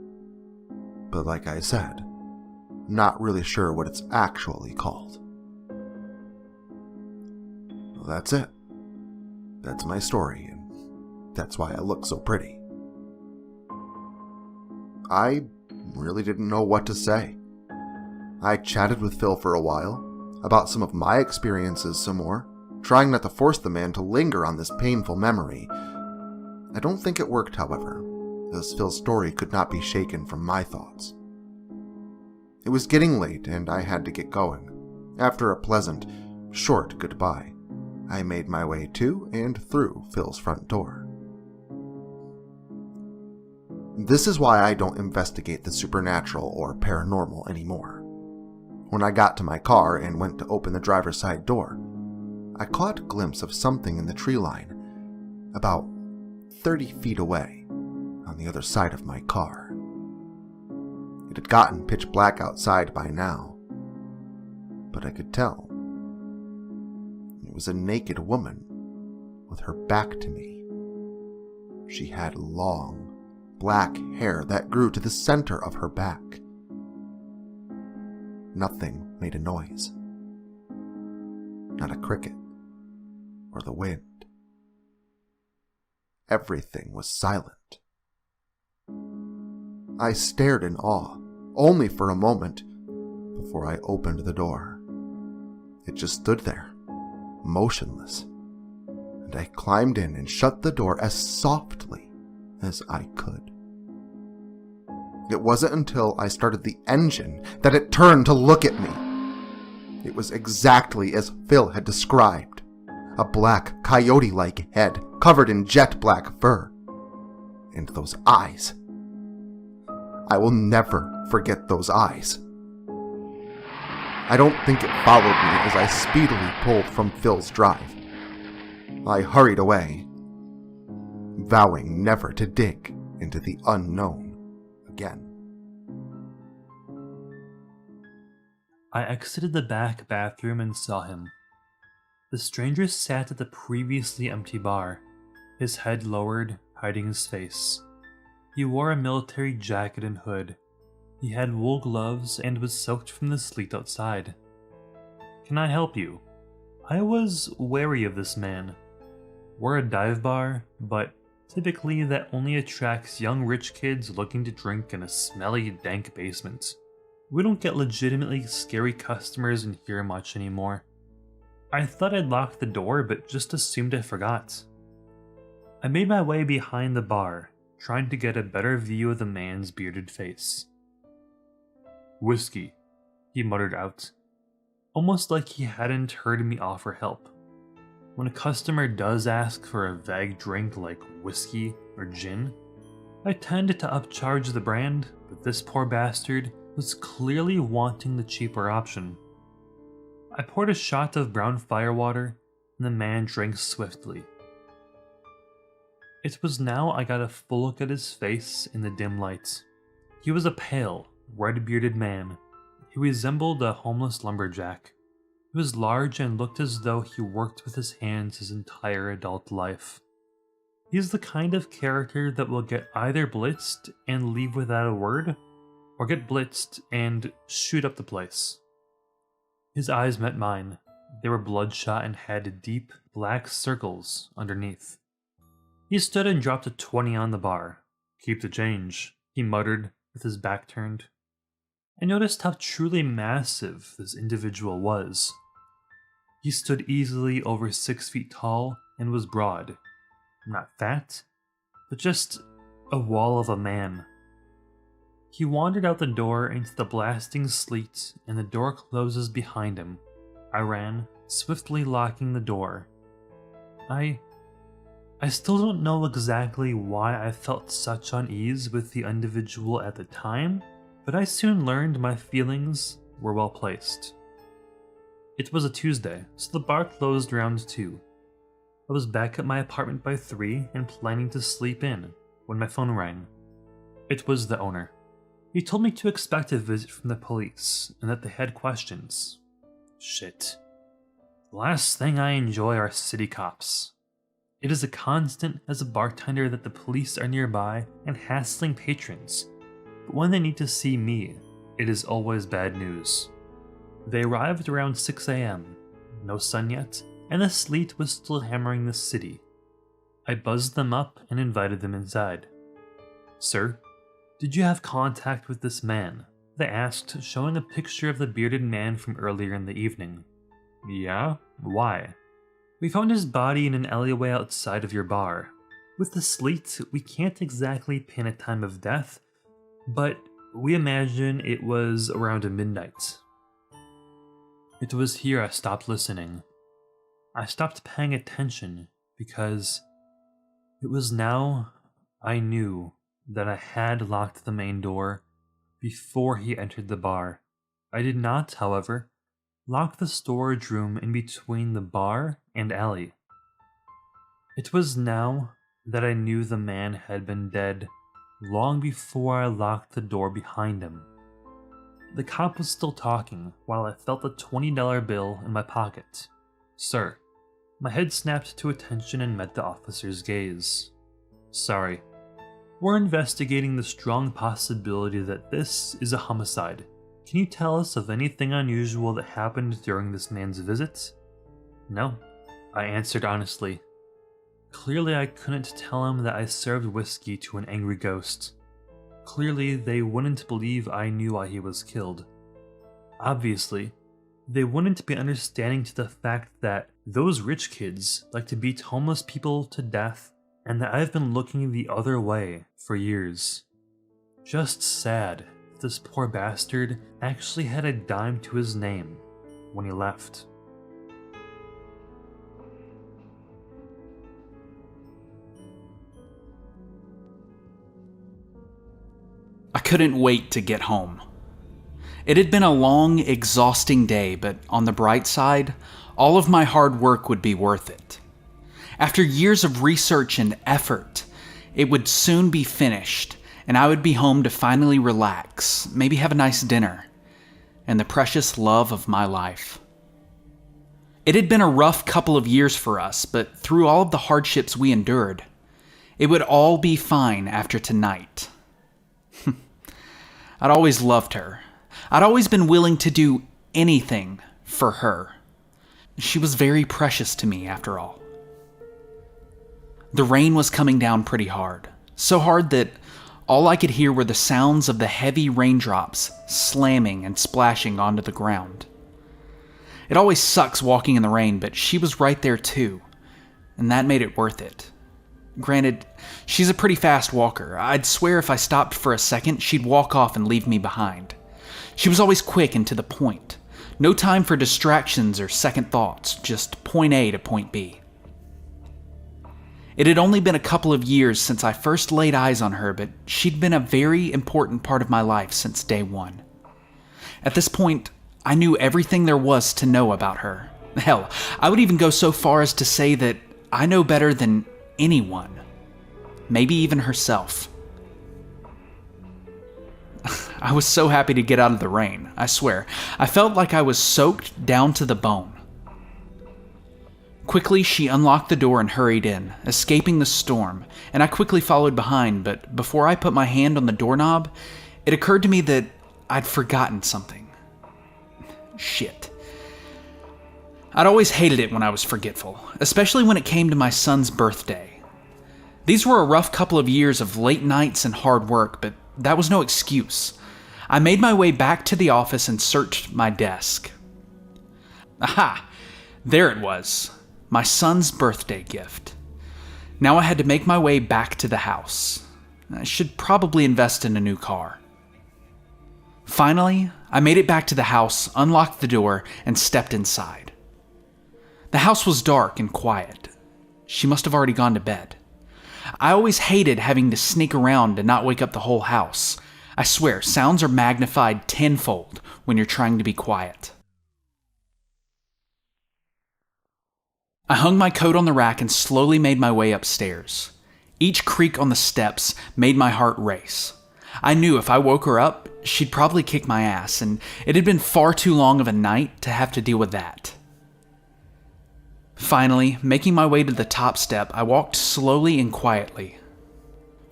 Speaker 4: But like I said, not really sure what it's actually called. Well, that's it. That's my story, and that's why I look so pretty. I really didn't know what to say. I chatted with Phil for a while, about some of my experiences some more, trying not to force the man to linger on this painful memory. I don't think it worked, however, as Phil's story could not be shaken from my thoughts. It was getting late and I had to get going. After a pleasant, short goodbye, I made my way to and through Phil's front door. This is why I don't investigate the supernatural or paranormal anymore. When I got to my car and went to open the driver's side door, I caught a glimpse of something in the tree line, about 30 feet away, on the other side of my car. It had gotten pitch black outside by now, but I could tell. It was a naked woman with her back to me. She had long, black hair that grew to the center of her back. Nothing made a noise. Not a cricket or the wind. Everything was silent. I stared in awe, only for a moment, before I opened the door. It just stood there, motionless, and I climbed in and shut the door as softly as I could. It wasn't until I started the engine that it turned to look at me. It was exactly as Phil had described. A black, coyote-like head covered in jet black fur. And those eyes. I will never forget those eyes. I don't think it followed me as I speedily pulled from Phil's drive. I hurried away, vowing never to dig into the unknown again.
Speaker 5: I exited the back bathroom and saw him. The stranger sat at the previously empty bar, his head lowered, hiding his face. He wore a military jacket and hood. He had wool gloves and was soaked from the sleet outside. "Can I help you?" I was wary of this man. We're a dive bar, but typically that only attracts young rich kids looking to drink in a smelly, dank basement. We don't get legitimately scary customers in here much anymore. I thought I'd locked the door, but just assumed I forgot. I made my way behind the bar, trying to get a better view of the man's bearded face. "Whiskey," he muttered out, almost like he hadn't heard me offer help. When a customer does ask for a vague drink like whiskey or gin, I tend to upcharge the brand, but this poor bastard was clearly wanting the cheaper option. I poured a shot of brown firewater, and the man drank swiftly. It was now I got a full look at his face in the dim light. He was a pale, red-bearded man. He resembled a homeless lumberjack. He was large and looked as though he worked with his hands his entire adult life. He's the kind of character that will get either blitzed and leave without a word, or get blitzed and shoot up the place. His eyes met mine. They were bloodshot and had deep, black circles underneath. He stood and dropped a 20 on the bar. "Keep the change," he muttered with his back turned. I noticed how truly massive this individual was. He stood easily over 6 feet tall and was broad. Not fat, but just a wall of a man. He wandered out the door into the blasting sleet, and the door closes behind him. I ran, swiftly locking the door. I still don't know exactly why I felt such unease with the individual at the time, but I soon learned my feelings were well placed. It was a Tuesday, so the bar closed around 2. I was back at my apartment by 3 and planning to sleep in when my phone rang. It was the owner. He told me to expect a visit from the police and that they had questions. Shit. The last thing I enjoy are city cops. It is a constant as a bartender that the police are nearby and hassling patrons, but when they need to see me, it is always bad news. They arrived around 6 a.m., no sun yet, and the sleet was still hammering the city. I buzzed them up and invited them inside. "Sir, did you have contact with this man?" they asked, showing a picture of the bearded man from earlier in the evening. "Yeah? Why?" "We found his body in an alleyway outside of your bar. With the sleet, we can't exactly pin a time of death, but we imagine it was around midnight." It was here I stopped listening. I stopped paying attention because it was now I knew that I had locked the main door before he entered the bar. I did not, however, lock the storage room in between the bar and alley. It was now that I knew the man had been dead long before I locked the door behind him. The cop was still talking while I felt the $20 bill in my pocket. "Sir." My head snapped to attention and met the officer's gaze. "Sorry. We're investigating the strong possibility that this is a homicide. Can you tell us of anything unusual that happened during this man's visit?" "No," I answered honestly. Clearly I couldn't tell him that I served whiskey to an angry ghost. Clearly they wouldn't believe I knew why he was killed. Obviously, they wouldn't be understanding to the fact that those rich kids like to beat homeless people to death and that I've been looking the other way for years. Just sad that this poor bastard actually had a dime to his name when he left.
Speaker 6: I couldn't wait to get home. It had been a long, exhausting day, but on the bright side, all of my hard work would be worth it. After years of research and effort, it would soon be finished, and I would be home to finally relax, maybe have a nice dinner, and the precious love of my life. It had been a rough couple of years for us, but through all of the hardships we endured, it would all be fine after tonight. I'd always loved her. I'd always been willing to do anything for her. She was very precious to me, after all. The rain was coming down pretty hard. So hard that all I could hear were the sounds of the heavy raindrops slamming and splashing onto the ground. It always sucks walking in the rain, but she was right there too, and that made it worth it. Granted, she's a pretty fast walker. I'd swear if I stopped for a second, she'd walk off and leave me behind. She was always quick and to the point. No time for distractions or second thoughts, just point A to point B. It had only been a couple of years since I first laid eyes on her, but she'd been a very important part of my life since day one. At this point, I knew everything there was to know about her. Hell, I would even go so far as to say that I know better than anyone. Maybe even herself. I was so happy to get out of the rain, I swear. I felt like I was soaked down to the bone. Quickly, she unlocked the door and hurried in, escaping the storm, and I quickly followed behind, but before I put my hand on the doorknob, it occurred to me that I'd forgotten something. Shit. I'd always hated it when I was forgetful, especially when it came to my son's birthday. These were a rough couple of years of late nights and hard work, but that was no excuse. I made my way back to the office and searched my desk. Aha! There it was. My son's birthday gift. Now I had to make my way back to the house. I should probably invest in a new car. Finally, I made it back to the house, unlocked the door, and stepped inside. The house was dark and quiet. She must have already gone to bed. I always hated having to sneak around and not wake up the whole house. I swear, sounds are magnified tenfold when you're trying to be quiet. I hung my coat on the rack and slowly made my way upstairs. Each creak on the steps made my heart race. I knew if I woke her up, she'd probably kick my ass, and it had been far too long of a night to have to deal with that. Finally, making my way to the top step, I walked slowly and quietly.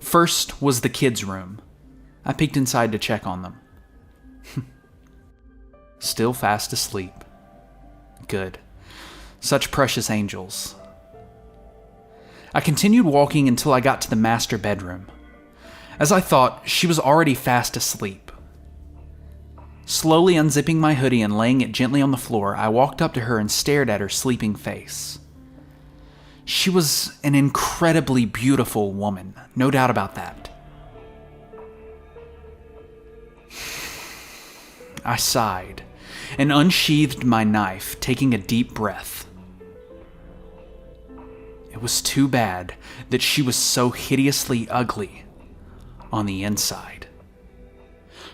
Speaker 6: First was the kids' room. I peeked inside to check on them. Still fast asleep. Good. Such precious angels. I continued walking until I got to the master bedroom. As I thought, she was already fast asleep. Slowly unzipping my hoodie and laying it gently on the floor, I walked up to her and stared at her sleeping face. She was an incredibly beautiful woman, no doubt about that. I sighed and unsheathed my knife, taking a deep breath. It was too bad that she was so hideously ugly on the inside.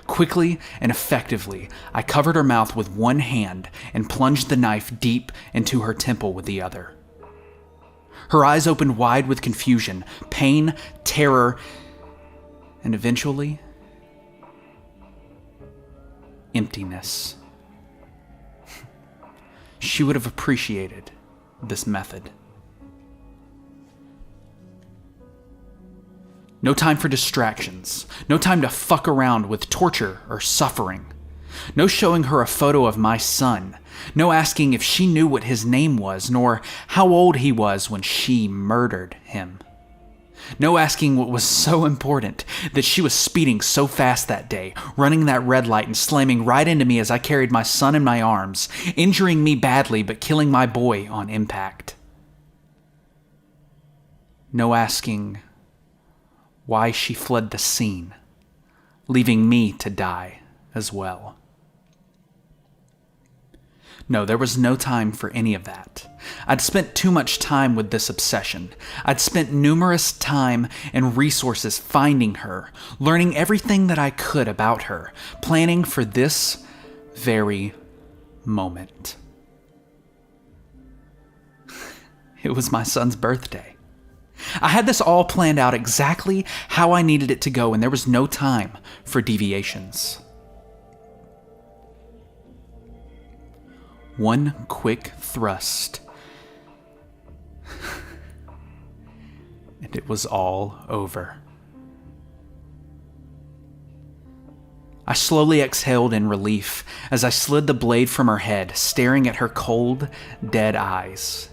Speaker 6: Quickly and effectively, I covered her mouth with one hand and plunged the knife deep into her temple with the other. Her eyes opened wide with confusion, pain, terror, and eventually, emptiness. She would have appreciated this method. No time for distractions. No time to fuck around with torture or suffering. No showing her a photo of my son. No asking if she knew what his name was, nor how old he was when she murdered him. No asking what was so important that she was speeding so fast that day, running that red light and slamming right into me as I carried my son in my arms, injuring me badly but killing my boy on impact. No asking why she fled the scene, leaving me to die as well. No, there was no time for any of that. I'd spent too much time with this obsession. I'd spent numerous time and resources finding her, learning everything that I could about her, planning for this very moment. It was my son's birthday. I had this all planned out exactly how I needed it to go, and there was no time for deviations. One quick thrust, and it was all over. I slowly exhaled in relief as I slid the blade from her head, staring at her cold, dead eyes.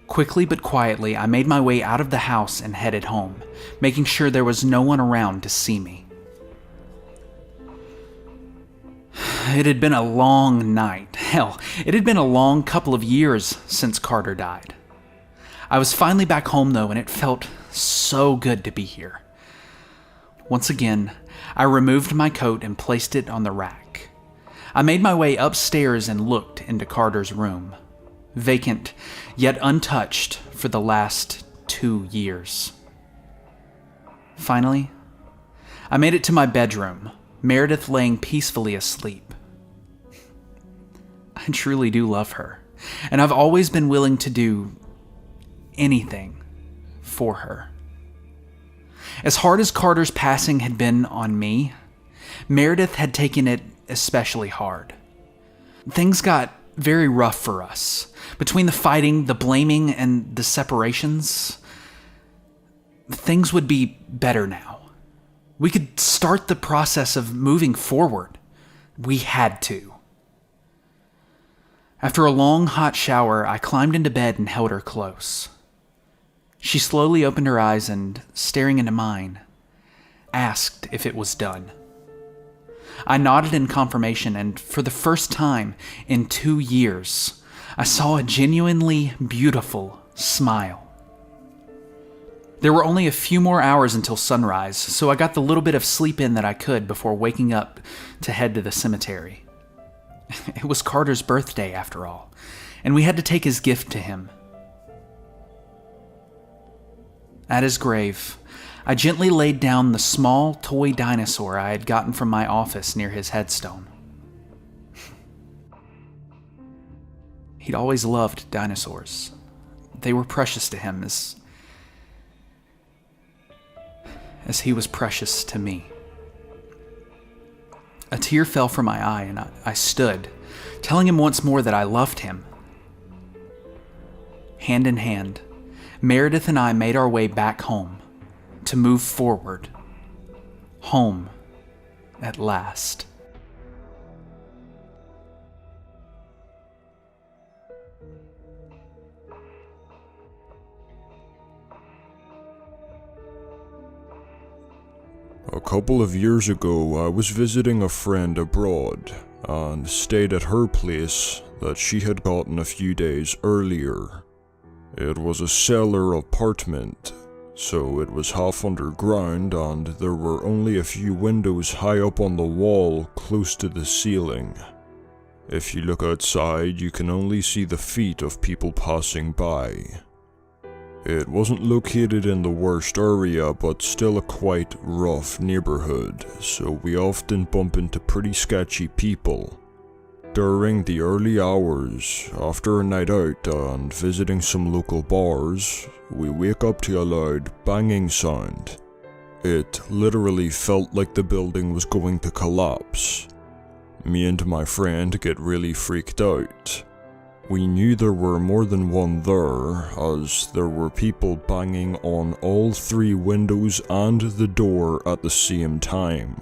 Speaker 6: Quickly but quietly, I made my way out of the house and headed home, making sure there was no one around to see me. It had been a long night. Hell, it had been a long couple of years since Carter died. I was finally back home though, and it felt so good to be here. Once again, I removed my coat and placed it on the rack. I made my way upstairs and looked into Carter's room. Vacant, yet untouched for the last 2 years. Finally, I made it to my bedroom, Meredith laying peacefully asleep. I truly do love her, and I've always been willing to do anything for her. As hard as Carter's passing had been on me, Meredith had taken it especially hard. Things got very rough for us. Between the fighting, the blaming, and the separations, things would be better now. We could start the process of moving forward. We had to. After a long, hot shower, I climbed into bed and held her close. She slowly opened her eyes and, staring into mine, asked if it was done. I nodded in confirmation, and for the first time in 2 years, I saw a genuinely beautiful smile. There were only a few more hours until sunrise, so I got the little bit of sleep in that I could before waking up to head to the cemetery. It was Carter's birthday, after all, and we had to take his gift to him. At his grave, I gently laid down the small toy dinosaur I had gotten from my office near his headstone. He'd always loved dinosaurs. They were precious to him as he was precious to me. A tear fell from my eye, and I stood, telling him once more that I loved him. Hand in hand, Meredith and I made our way back home to move forward. Home, at last.
Speaker 7: A couple of years ago, I was visiting a friend abroad and stayed at her place that she had gotten a few days earlier. It was a cellar apartment, so it was half underground and there were only a few windows high up on the wall close to the ceiling. If you look outside, you can only see the feet of people passing by. It wasn't located in the worst area, but still a quite rough neighborhood, so we often bump into pretty sketchy people. During the early hours, after a night out and visiting some local bars, we wake up to a loud banging sound. It literally felt like the building was going to collapse. Me and my friend get really freaked out. We knew there were more than one there, as there were people banging on all 3 windows and the door at the same time.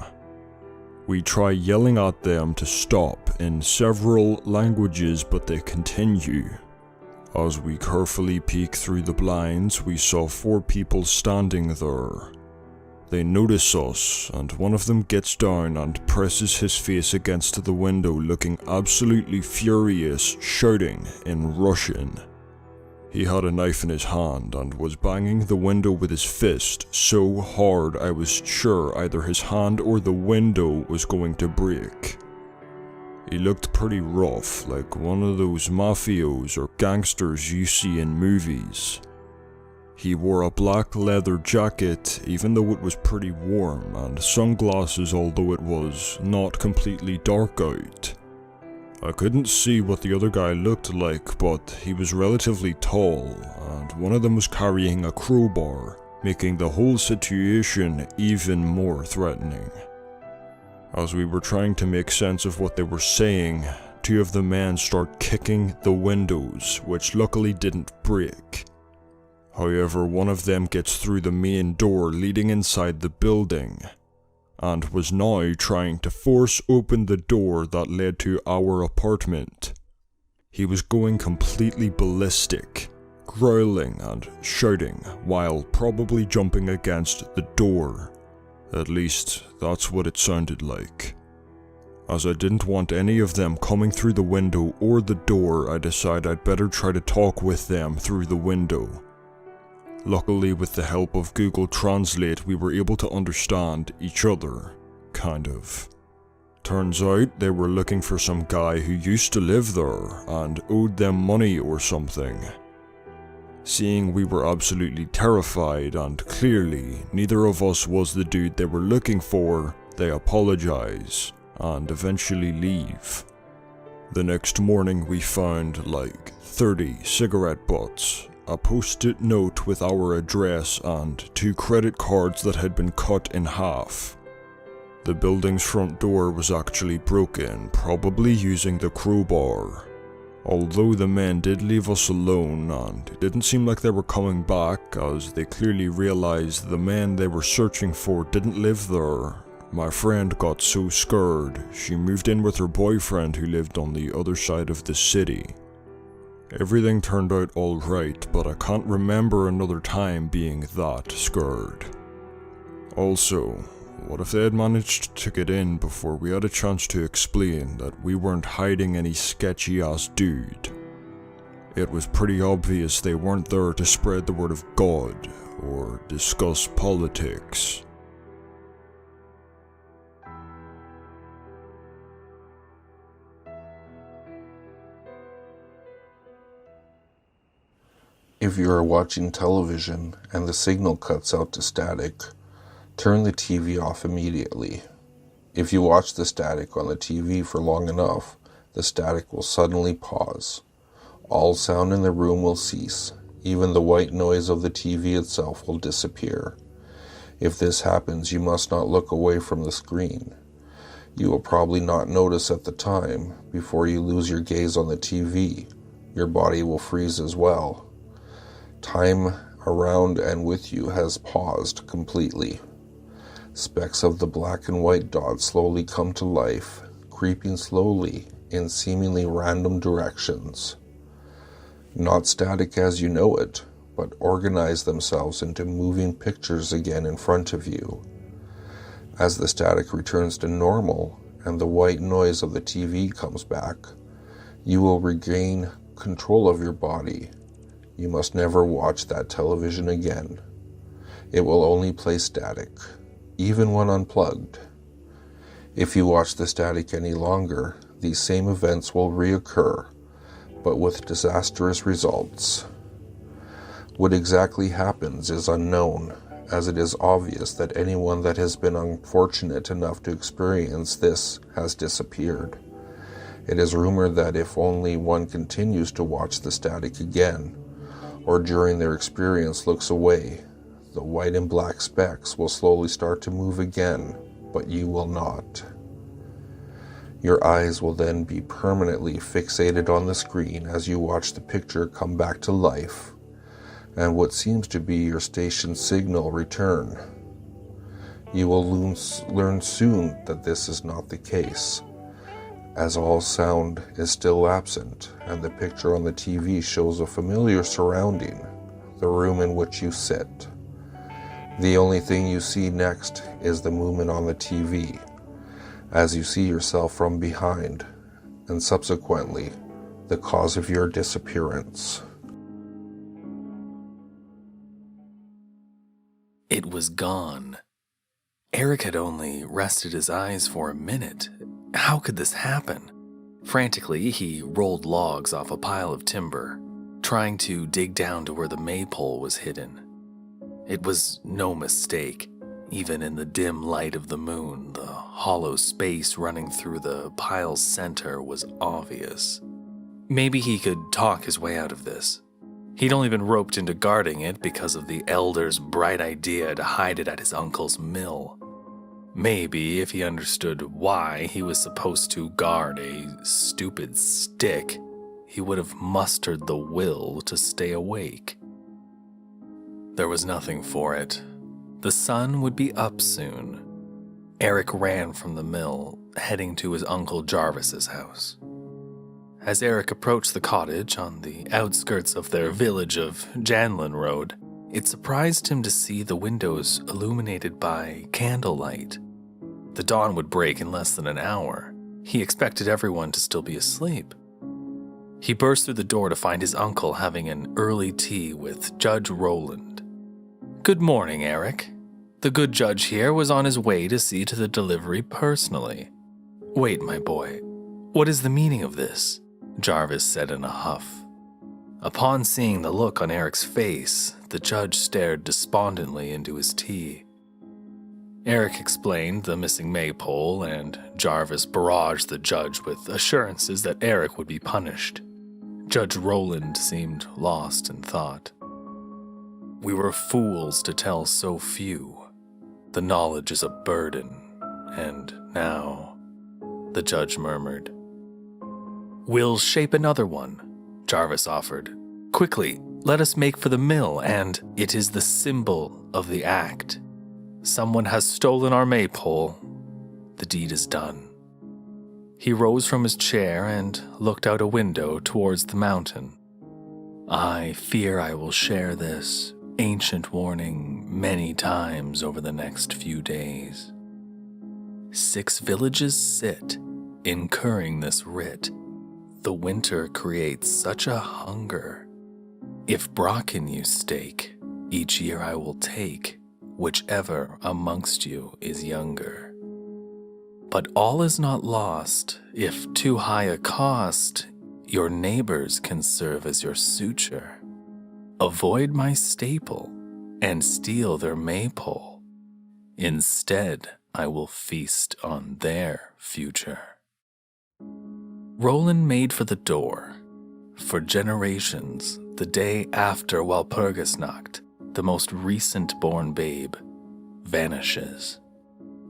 Speaker 7: We try yelling at them to stop in several languages, but they continue. As we carefully peek through the blinds, we saw 4 people standing there. They notice us, and one of them gets down and presses his face against the window, looking absolutely furious, shouting in Russian. He had a knife in his hand and was banging the window with his fist so hard I was sure either his hand or the window was going to break. He looked pretty rough, like one of those mafios or gangsters you see in movies. He wore a black leather jacket even though it was pretty warm, and sunglasses although it was not completely dark out. I couldn't see what the other guy looked like, but he was relatively tall, and one of them was carrying a crowbar, making the whole situation even more threatening. As we were trying to make sense of what they were saying, 2 of the men start kicking the windows, which luckily didn't break. However, one of them gets through the main door leading inside the building, and was now trying to force open the door that led to our apartment. He was going completely ballistic, growling and shouting while probably jumping against the door. At least, that's what it sounded like. As I didn't want any of them coming through the window or the door, I decided I'd better try to talk with them through the window. Luckily, with the help of Google Translate, we were able to understand each other, kind of. Turns out they were looking for some guy who used to live there and owed them money or something. Seeing we were absolutely terrified and clearly neither of us was the dude they were looking for, they apologize, and eventually leave. The next morning we found like 30 cigarette butts, a post-it note with our address, and 2 credit cards that had been cut in half. The building's front door was actually broken, probably using the crowbar. Although the men did leave us alone, and it didn't seem like they were coming back, as they clearly realized the men they were searching for didn't live there. My friend got so scared, she moved in with her boyfriend who lived on the other side of the city. Everything turned out alright, but I can't remember another time being that scared. Also, what if they had managed to get in before we had a chance to explain that we weren't hiding any sketchy-ass dude? It was pretty obvious they weren't there to spread the word of God or discuss politics.
Speaker 8: If you are watching television and the signal cuts out to static, turn the TV off immediately. If you watch the static on the TV for long enough, the static will suddenly pause. All sound in the room will cease. Even the white noise of the TV itself will disappear. If this happens, you must not look away from the screen. You will probably not notice at the time. Before you lose your gaze on the TV, your body will freeze as well. Time around and with you has paused completely. Specks of the black and white dots slowly come to life, creeping slowly in seemingly random directions. Not static as you know it, but organize themselves into moving pictures again in front of you. As the static returns to normal and the white noise of the TV comes back, you will regain control of your body. You must never watch that television again. It will only play static, even when unplugged. If you watch the static any longer, these same events will reoccur, but with disastrous results. What exactly happens is unknown, as it is obvious that anyone that has been unfortunate enough to experience this has disappeared. It is rumored that if only one continues to watch the static again, or during their experience looks away, the white and black specks will slowly start to move again, but you will not. Your eyes will then be permanently fixated on the screen as you watch the picture come back to life, and what seems to be your station signal return. You will learn soon that this is not the case, as all sound is still absent, and the picture on the TV shows a familiar surrounding, the room in which you sit. The only thing you see next is the movement on the TV, as you see yourself from behind, and subsequently, the cause of your disappearance.
Speaker 1: It was gone. Eric had only rested his eyes for a minute. How could this happen? Frantically, he rolled logs off a pile of timber, trying to dig down to where the maypole was hidden. It was no mistake. Even in the dim light of the moon, the hollow space running through the pile's center was obvious. Maybe he could talk his way out of this. He'd only been roped into guarding it because of the elder's bright idea to hide it at his uncle's mill. Maybe if he understood why he was supposed to guard a stupid stick, he would have mustered the will to stay awake. There was nothing for it. The sun would be up soon. Eric ran from the mill, heading to his Uncle Jarvis's house. As Eric approached the cottage on the outskirts of their village of Janlin Road, it surprised him to see the windows illuminated by candlelight. The dawn would break in less than an hour. He expected everyone to still be asleep. He burst through the door to find his uncle having an early tea with Judge Roland. "Good morning, Eric. The good judge here was on his way to see to the delivery personally." "Wait, my boy. What is the meaning of this?" Jarvis said in a huff. Upon seeing the look on Eric's face, the judge stared despondently into his tea. Eric explained the missing maypole, and Jarvis barraged the judge with assurances that Eric would be punished. Judge Roland seemed lost in thought. We were fools to tell so few. The knowledge is a burden, and now, the judge murmured. We'll shape another one, Jarvis offered. Quickly, let us make for the mill, and it is the symbol of the act. Someone has stolen our maypole. The deed is done. He rose from his chair and looked out a window towards the mountain. I fear I will share this ancient warning many times over the next few days. 6 villages sit, incurring this writ. The winter creates such a hunger. If bracken you stake, each year I will take, whichever amongst you is younger. But all is not lost, if too high a cost, your neighbors can serve as your suture. Avoid my staple, and steal their maypole. Instead, I will feast on their future. Roland made for the door. For generations, the day after Walpurgisnacht, the most recent-born babe vanishes.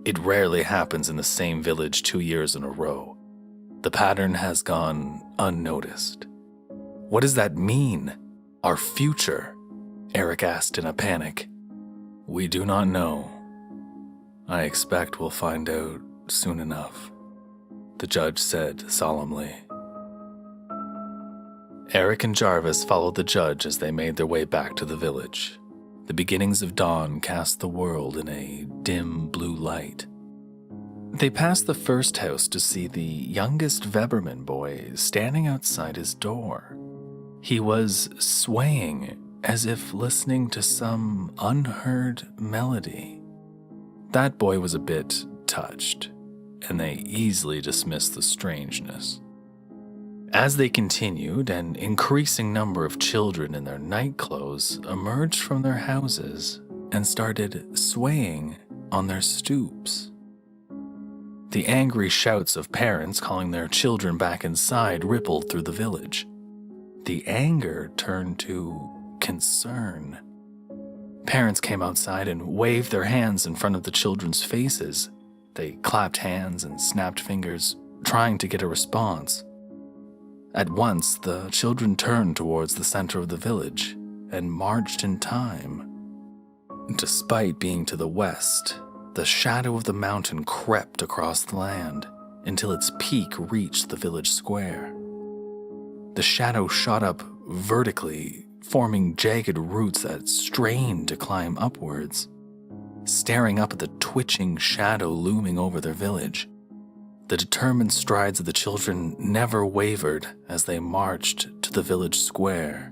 Speaker 1: It rarely happens in the same village 2 years in a row. The pattern has gone unnoticed. What does that mean? Our future? Eric asked in a panic. We do not know. I expect we'll find out soon enough, the judge said solemnly. Eric and Jarvis followed the judge as they made their way back to the village. The beginnings of dawn cast the world in a dim blue light. They passed the first house to see the youngest Weberman boy standing outside his door. He was swaying as if listening to some unheard melody. That boy was a bit touched, and they easily dismissed the strangeness. As they continued, an increasing number of children in their night clothes emerged from their houses and started swaying on their stoops. The angry shouts of parents calling their children back inside rippled through the village. The anger turned to concern. Parents came outside and waved their hands in front of the children's faces. They clapped hands and snapped fingers, trying to get a response. At once, the children turned towards the center of the village and marched in time. Despite being to the west, the shadow of the mountain crept across the land until its peak reached the village square. The shadow shot up vertically, forming jagged roots that strained to climb upwards. Staring up at the twitching shadow looming over their village, the determined strides of the children never wavered as they marched to the village square.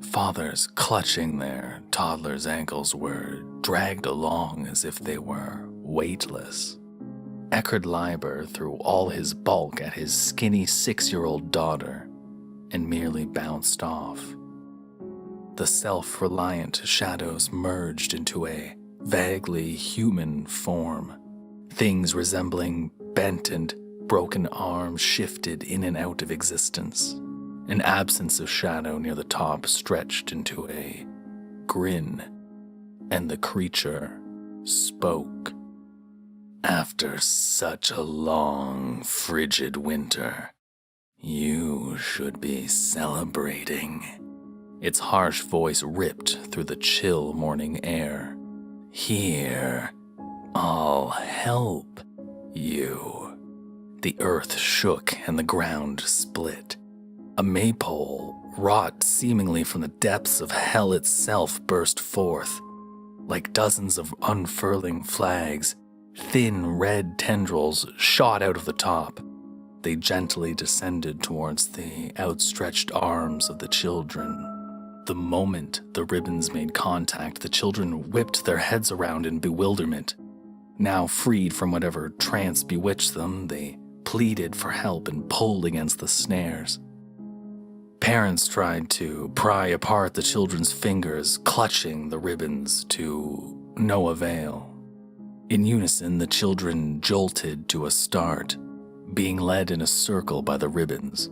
Speaker 1: Fathers clutching their toddlers' ankles were dragged along as if they were weightless. Eckhard Leiber threw all his bulk at his skinny 6-year-old daughter and merely bounced off. The self-reliant shadows merged into a vaguely human form. Things resembling bent and broken arms shifted in and out of existence. An absence of shadow near the top stretched into a grin, and the creature spoke. After such a long, frigid winter, you should be celebrating. Its harsh voice ripped through the chill morning air. Here, I'll help you. The earth shook and the ground split. A maypole, wrought seemingly from the depths of hell itself, burst forth. Like dozens of unfurling flags, thin red tendrils shot out of the top. They gently descended towards the outstretched arms of the children. The moment the ribbons made contact, the children whipped their heads around in bewilderment. Now freed from whatever trance bewitched them, they pleaded for help and pulled against the snares. Parents tried to pry apart the children's fingers, clutching the ribbons to no avail.
Speaker 9: In unison, the children jolted to a start, being led in a circle by the ribbons.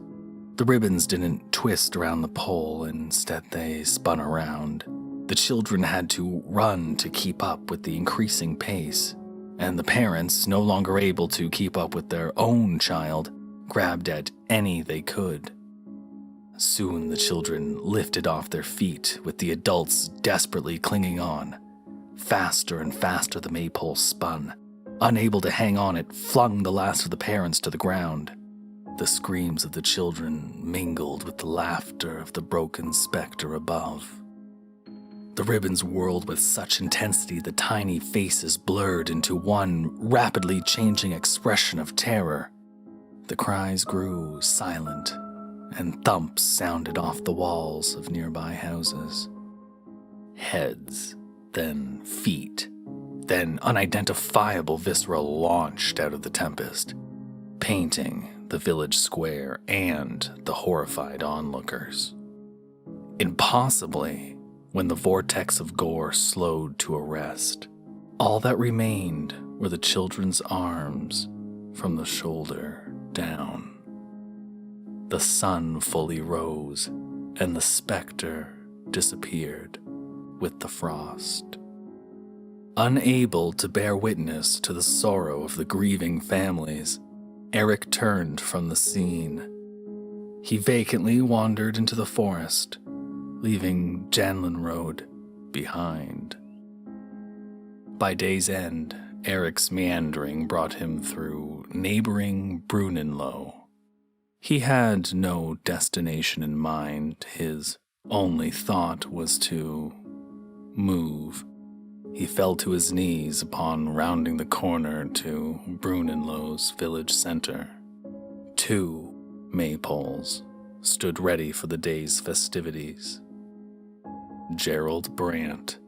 Speaker 9: The ribbons didn't twist around the pole, instead they spun around. The children had to run to keep up with the increasing pace, and the parents, no longer able to keep up with their own child, grabbed at any they could. Soon the children lifted off their feet, with the adults desperately clinging on. Faster and faster the maypole spun. Unable to hang on, it flung the last of the parents to the ground. The screams of the children mingled with the laughter of the broken specter above. The ribbons whirled with such intensity the tiny faces blurred into one rapidly changing expression of terror. The cries grew silent, and thumps sounded off the walls of nearby houses. Heads, then feet, then unidentifiable viscera launched out of the tempest, painting the village square and the horrified onlookers. Impossibly, when the vortex of gore slowed to a rest, all that remained were the children's arms from the shoulder down. The sun fully rose, and the specter disappeared with the frost. Unable to bear witness to the sorrow of the grieving families, Eric turned from the scene. He vacantly wandered into the forest, leaving Janlin Road behind. By day's end, Eric's meandering brought him through neighboring Brunenlow. He had no destination in mind. His only thought was to move. He fell to his knees upon rounding the corner to Brunenlow's village center. 2 maypoles stood ready for the day's festivities. Gerald Brandt,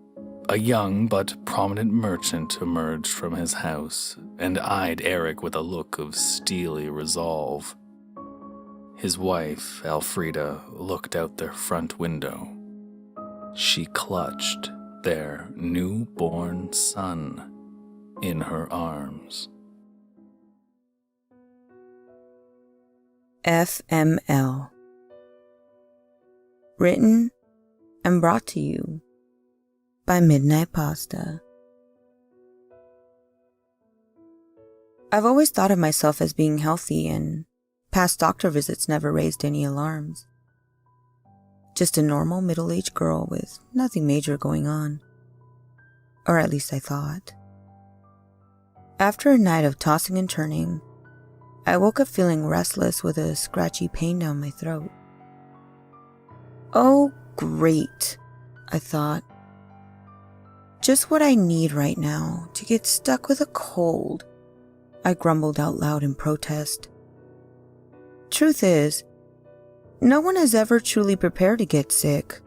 Speaker 9: a young but prominent merchant, emerged from his house and eyed Eric with a look of steely resolve. His wife, Elfrida, looked out their front window. She clutched their newborn son in her arms.
Speaker 10: FML. Written and brought to you by Midnight Pasta. I've always thought of myself as being healthy, and past doctor visits never raised any alarms. Just a normal middle-aged girl with nothing major going on. Or at least I thought. After a night of tossing and turning, I woke up feeling restless with a scratchy pain down my throat. Oh, great, I thought. Just what I need right now to get stuck with a cold, I grumbled out loud in protest. Truth is, no one is ever truly prepared to get sick.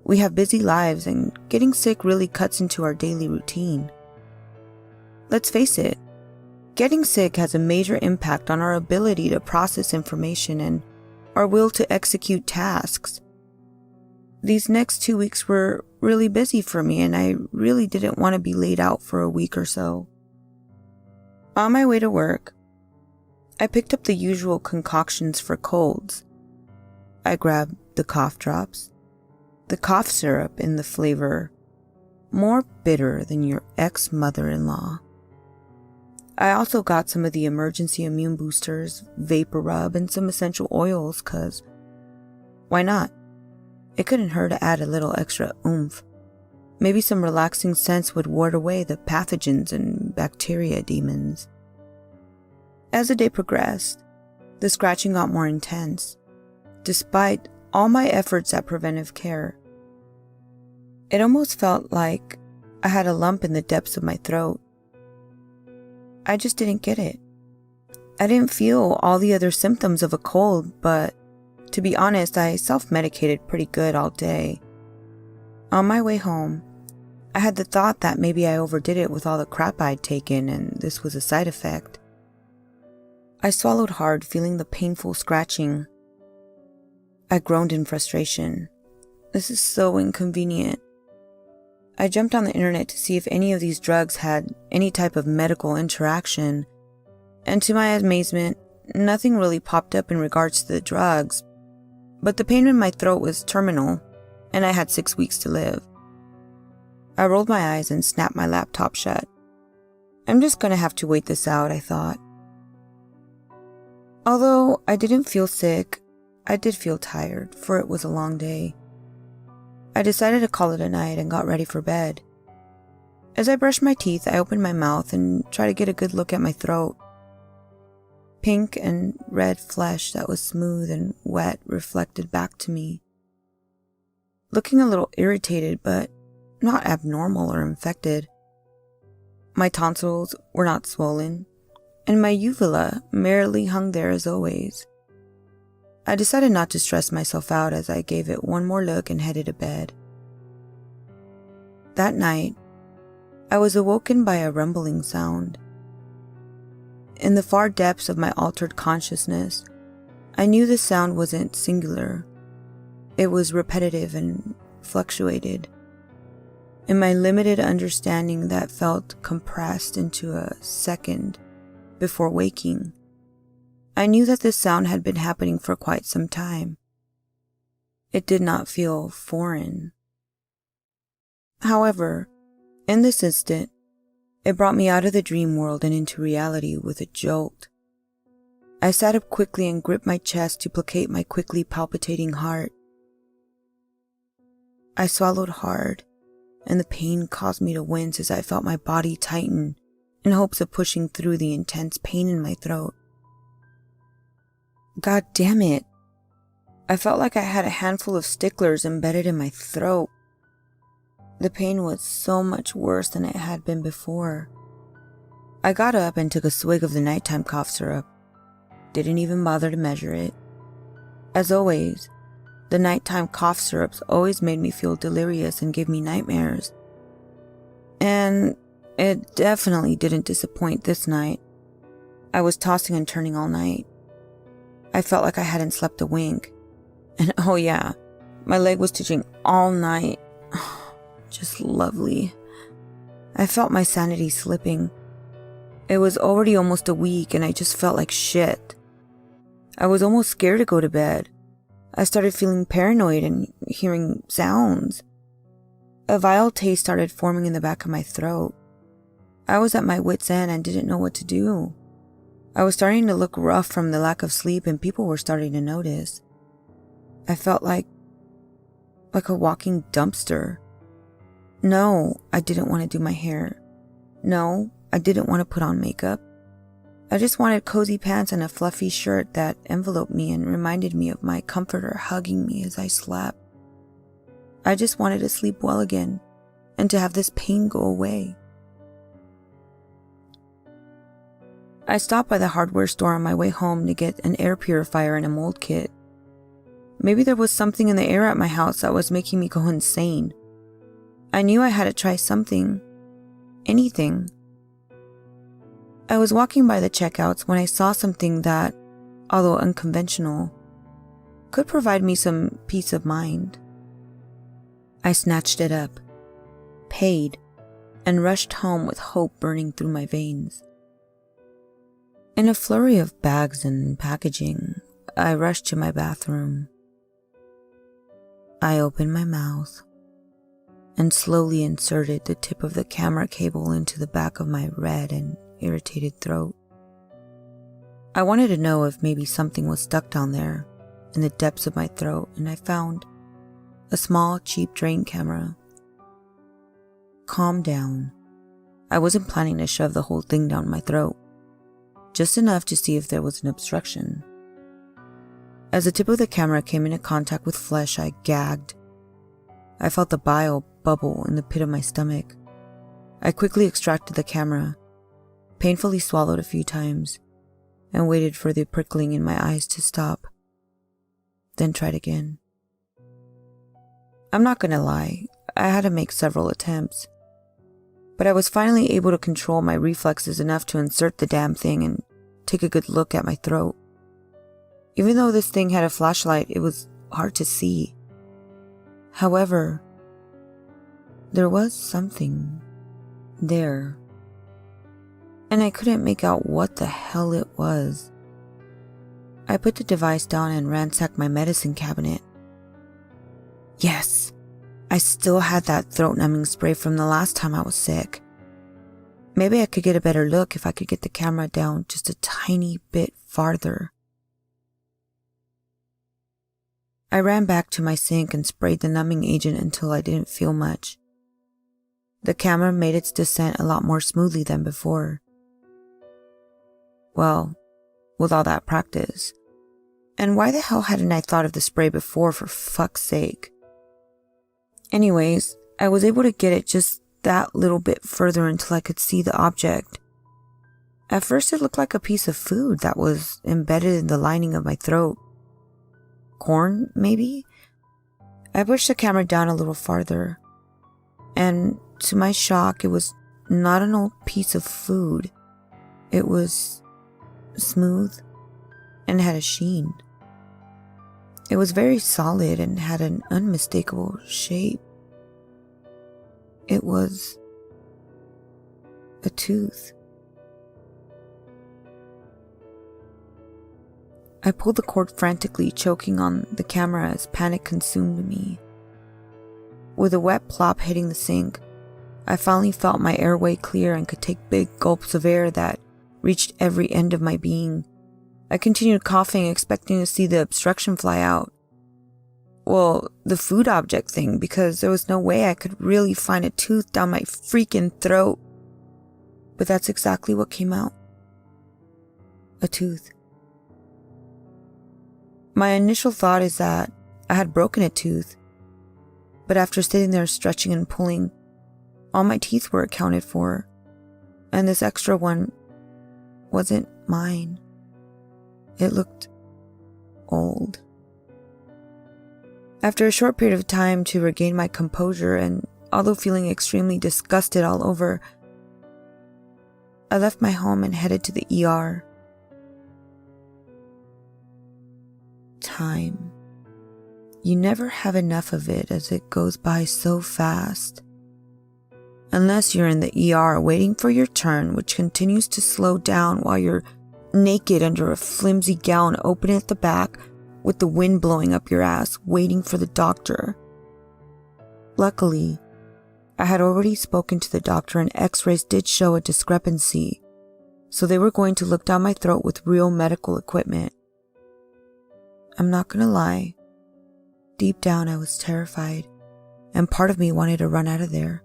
Speaker 10: We have busy lives, and getting sick really cuts into our daily routine. Let's face it, getting sick has a major impact on our ability to process information and our will to execute tasks. These next 2 weeks were really busy for me, and I really didn't want to be laid out for a week or so. On my way to work, I picked up the usual concoctions for colds. I grabbed the cough drops, the cough syrup in the flavor more bitter than your ex-mother-in-law. I also got some of the emergency immune boosters, vapor rub, and some essential oils, cause why not? It couldn't hurt to add a little extra oomph. Maybe some relaxing scents would ward away the pathogens and bacteria demons. As the day progressed, the scratching got more intense, despite all my efforts at preventive care. It almost felt like I had a lump in the depths of my throat. I just didn't get it. I didn't feel all the other symptoms of a cold, but to be honest, I self-medicated pretty good all day. On my way home, I had the thought that maybe I overdid it with all the crap I'd taken, and this was a side effect. I swallowed hard, feeling the painful scratching. I groaned in frustration. This is so inconvenient. I jumped on the internet to see if any of these drugs had any type of medical interaction, and to my amazement, nothing really popped up in regards to the drugs, but the pain in my throat was terminal, and I had 6 weeks to live. I rolled my eyes and snapped my laptop shut. I'm just gonna have to wait this out, I thought. Although I didn't feel sick, I did feel tired, for it was a long day. I decided to call it a night and got ready for bed. As I brushed my teeth, I opened my mouth and tried to get a good look at my throat. Pink and red flesh that was smooth and wet reflected back to me. Looking a little irritated, but not abnormal or infected. My tonsils were not swollen, and my uvula merely hung there as always. I decided not to stress myself out as I gave it one more look and headed to bed. That night, I was awoken by a rumbling sound. In the far depths of my altered consciousness, I knew the sound wasn't singular. It was repetitive and fluctuated. In my limited understanding, that felt compressed into a second before waking. I knew that this sound had been happening for quite some time. It did not feel foreign. However, in this instant, it brought me out of the dream world and into reality with a jolt. I sat up quickly and gripped my chest to placate my quickly palpitating heart. I swallowed hard, and the pain caused me to wince as I felt my body tighten in hopes of pushing through the intense pain in my throat. God damn it. I felt like I had a handful of sticklers embedded in my throat. The pain was so much worse than it had been before. I got up and took a swig of the nighttime cough syrup. Didn't even bother to measure it. As always, the nighttime cough syrups always made me feel delirious and gave me nightmares. And it definitely didn't disappoint this night. I was tossing and turning all night. I felt like I hadn't slept a wink. And oh yeah, my leg was twitching all night. Just lovely. I felt my sanity slipping. It was already almost a week and I just felt like shit. I was almost scared to go to bed. I started feeling paranoid and hearing sounds. A vile taste started forming in the back of my throat. I was at my wit's end and didn't know what to do. I was starting to look rough from the lack of sleep and people were starting to notice. I felt like a walking dumpster. No, I didn't want to do my hair. No, I didn't want to put on makeup. I just wanted cozy pants and a fluffy shirt that enveloped me and reminded me of my comforter hugging me as I slept. I just wanted to sleep well again and to have this pain go away. I stopped by the hardware store on my way home to get an air purifier and a mold kit. Maybe there was something in the air at my house that was making me go insane. I knew I had to try something. Anything. I was walking by the checkouts when I saw something that, although unconventional, could provide me some peace of mind. I snatched it up, paid, and rushed home with hope burning through my veins. In a flurry of bags and packaging, I rushed to my bathroom. I opened my mouth and slowly inserted the tip of the camera cable into the back of my red and irritated throat. I wanted to know if maybe something was stuck down there in the depths of my throat, and I found a small, cheap drain camera. Calm down. I wasn't planning to shove the whole thing down my throat, just enough to see if there was an obstruction. As the tip of the camera came into contact with flesh, I gagged. I felt the bile bubble in the pit of my stomach. I quickly extracted the camera, painfully swallowed a few times, and waited for the prickling in my eyes to stop. Then tried again. I'm not gonna lie, I had to make several attempts, but I was finally able to control my reflexes enough to insert the damn thing and take a good look at my throat. Even though this thing had a flashlight, it was hard to see. However, There was something there, and I couldn't make out what the hell it was. I put the device down and ransacked my medicine cabinet. Yes, I still had that throat-numbing spray from the last time I was sick. Maybe I could get a better look if I could get the camera down just a tiny bit farther. I ran back to my sink and sprayed the numbing agent until I didn't feel much. The camera made its descent a lot more smoothly than before. Well, with all that practice. And why the hell hadn't I thought of the spray before, for fuck's sake? Anyways, I was able to get it just that little bit further until I could see the object. At first it looked like a piece of food that was embedded in the lining of my throat. Corn, maybe? I pushed the camera down a little farther, and to my shock, it was not an old piece of food. It was smooth and had a sheen. It was very solid and had an unmistakable shape. It was a tooth. I pulled the cord frantically, choking on the camera as panic consumed me. With a wet plop hitting the sink, I finally felt my airway clear and could take big gulps of air that reached every end of my being. I continued coughing, expecting to see the obstruction fly out. Well, the food object thing, because there was no way I could really find a tooth down my freaking throat. But that's exactly what came out. A tooth. My initial thought is that I had broken a tooth, but after sitting there stretching and pulling, all my teeth were accounted for, and this extra one wasn't mine. It looked old. After a short period of time to regain my composure, and although feeling extremely disgusted all over, I left my home and headed to the ER. Time. You never have enough of it, as it goes by so fast. Unless you're in the ER waiting for your turn, which continues to slow down while you're naked under a flimsy gown open at the back with the wind blowing up your ass, waiting for the doctor. Luckily, I had already spoken to the doctor and x-rays did show a discrepancy, so they were going to look down my throat with real medical equipment. I'm not gonna lie, deep down I was terrified, and part of me wanted to run out of there.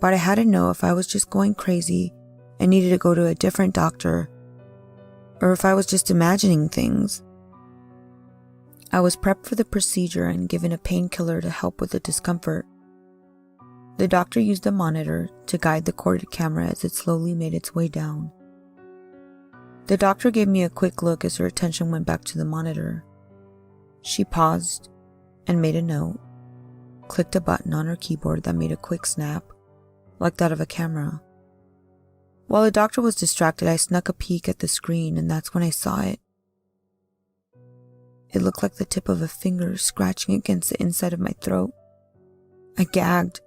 Speaker 10: But I had to know if I was just going crazy and needed to go to a different doctor, or if I was just imagining things. I was prepped for the procedure and given a painkiller to help with the discomfort. The doctor used a monitor to guide the corded camera as it slowly made its way down. The doctor gave me a quick look as her attention went back to the monitor. She paused and made a note, clicked a button on her keyboard that made a quick snap, like that of a camera. While the doctor was distracted, I snuck a peek at the screen, and that's when I saw it. It looked like the tip of a finger scratching against the inside of my throat. I gagged.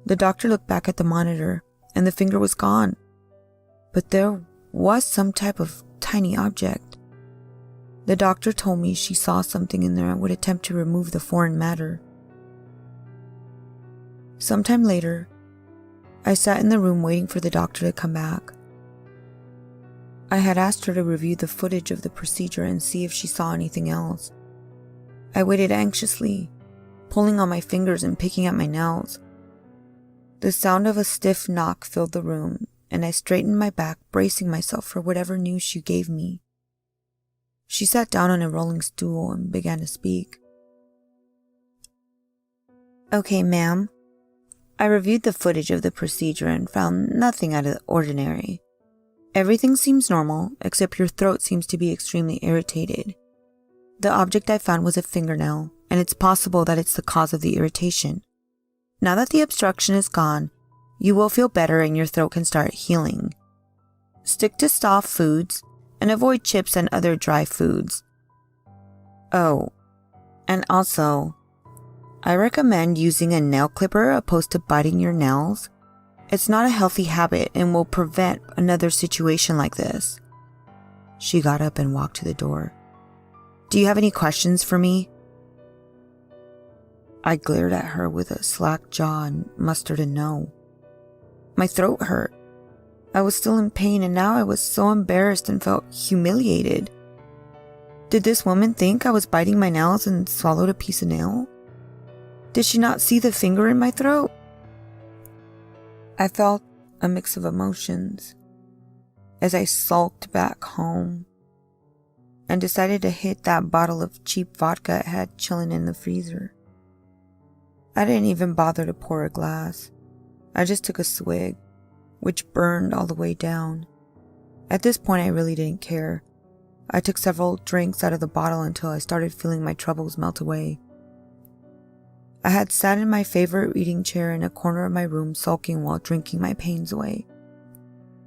Speaker 10: The doctor looked back at the monitor, and the finger was gone. But there was some type of tiny object. The doctor told me she saw something in there and would attempt to remove the foreign matter. Sometime later, I sat in the room waiting for the doctor to come back. I had asked her to review the footage of the procedure and see if she saw anything else. I waited anxiously, pulling on my fingers and picking at my nails. The sound of a stiff knock filled the room, and I straightened my back, bracing myself for whatever news she gave me. She sat down on a rolling stool and began to speak. Okay, ma'am. I reviewed the footage of the procedure and found nothing out of the ordinary. Everything seems normal, except your throat seems to be extremely irritated. The object I found was a fingernail, and it's possible that it's the cause of the irritation. Now that the obstruction is gone, you will feel better and your throat can start healing. Stick to soft foods and avoid chips and other dry foods. Oh, and also, I recommend using a nail clipper opposed to biting your nails. It's not a healthy habit and will prevent another situation like this. She got up and walked to the door. Do you have any questions for me? I glared at her with a slack jaw and mustered a no. My throat hurt. I was still in pain and now I was so embarrassed and felt humiliated. Did this woman think I was biting my nails and swallowed a piece of nail? Did she not see the finger in my throat? I felt a mix of emotions as I sulked back home and decided to hit that bottle of cheap vodka I had chilling in the freezer. I didn't even bother to pour a glass. I just took a swig, which burned all the way down. At this point, I really didn't care. I took several drinks out of the bottle until I started feeling my troubles melt away. I had sat in my favorite reading chair in a corner of my room sulking while drinking my pains away.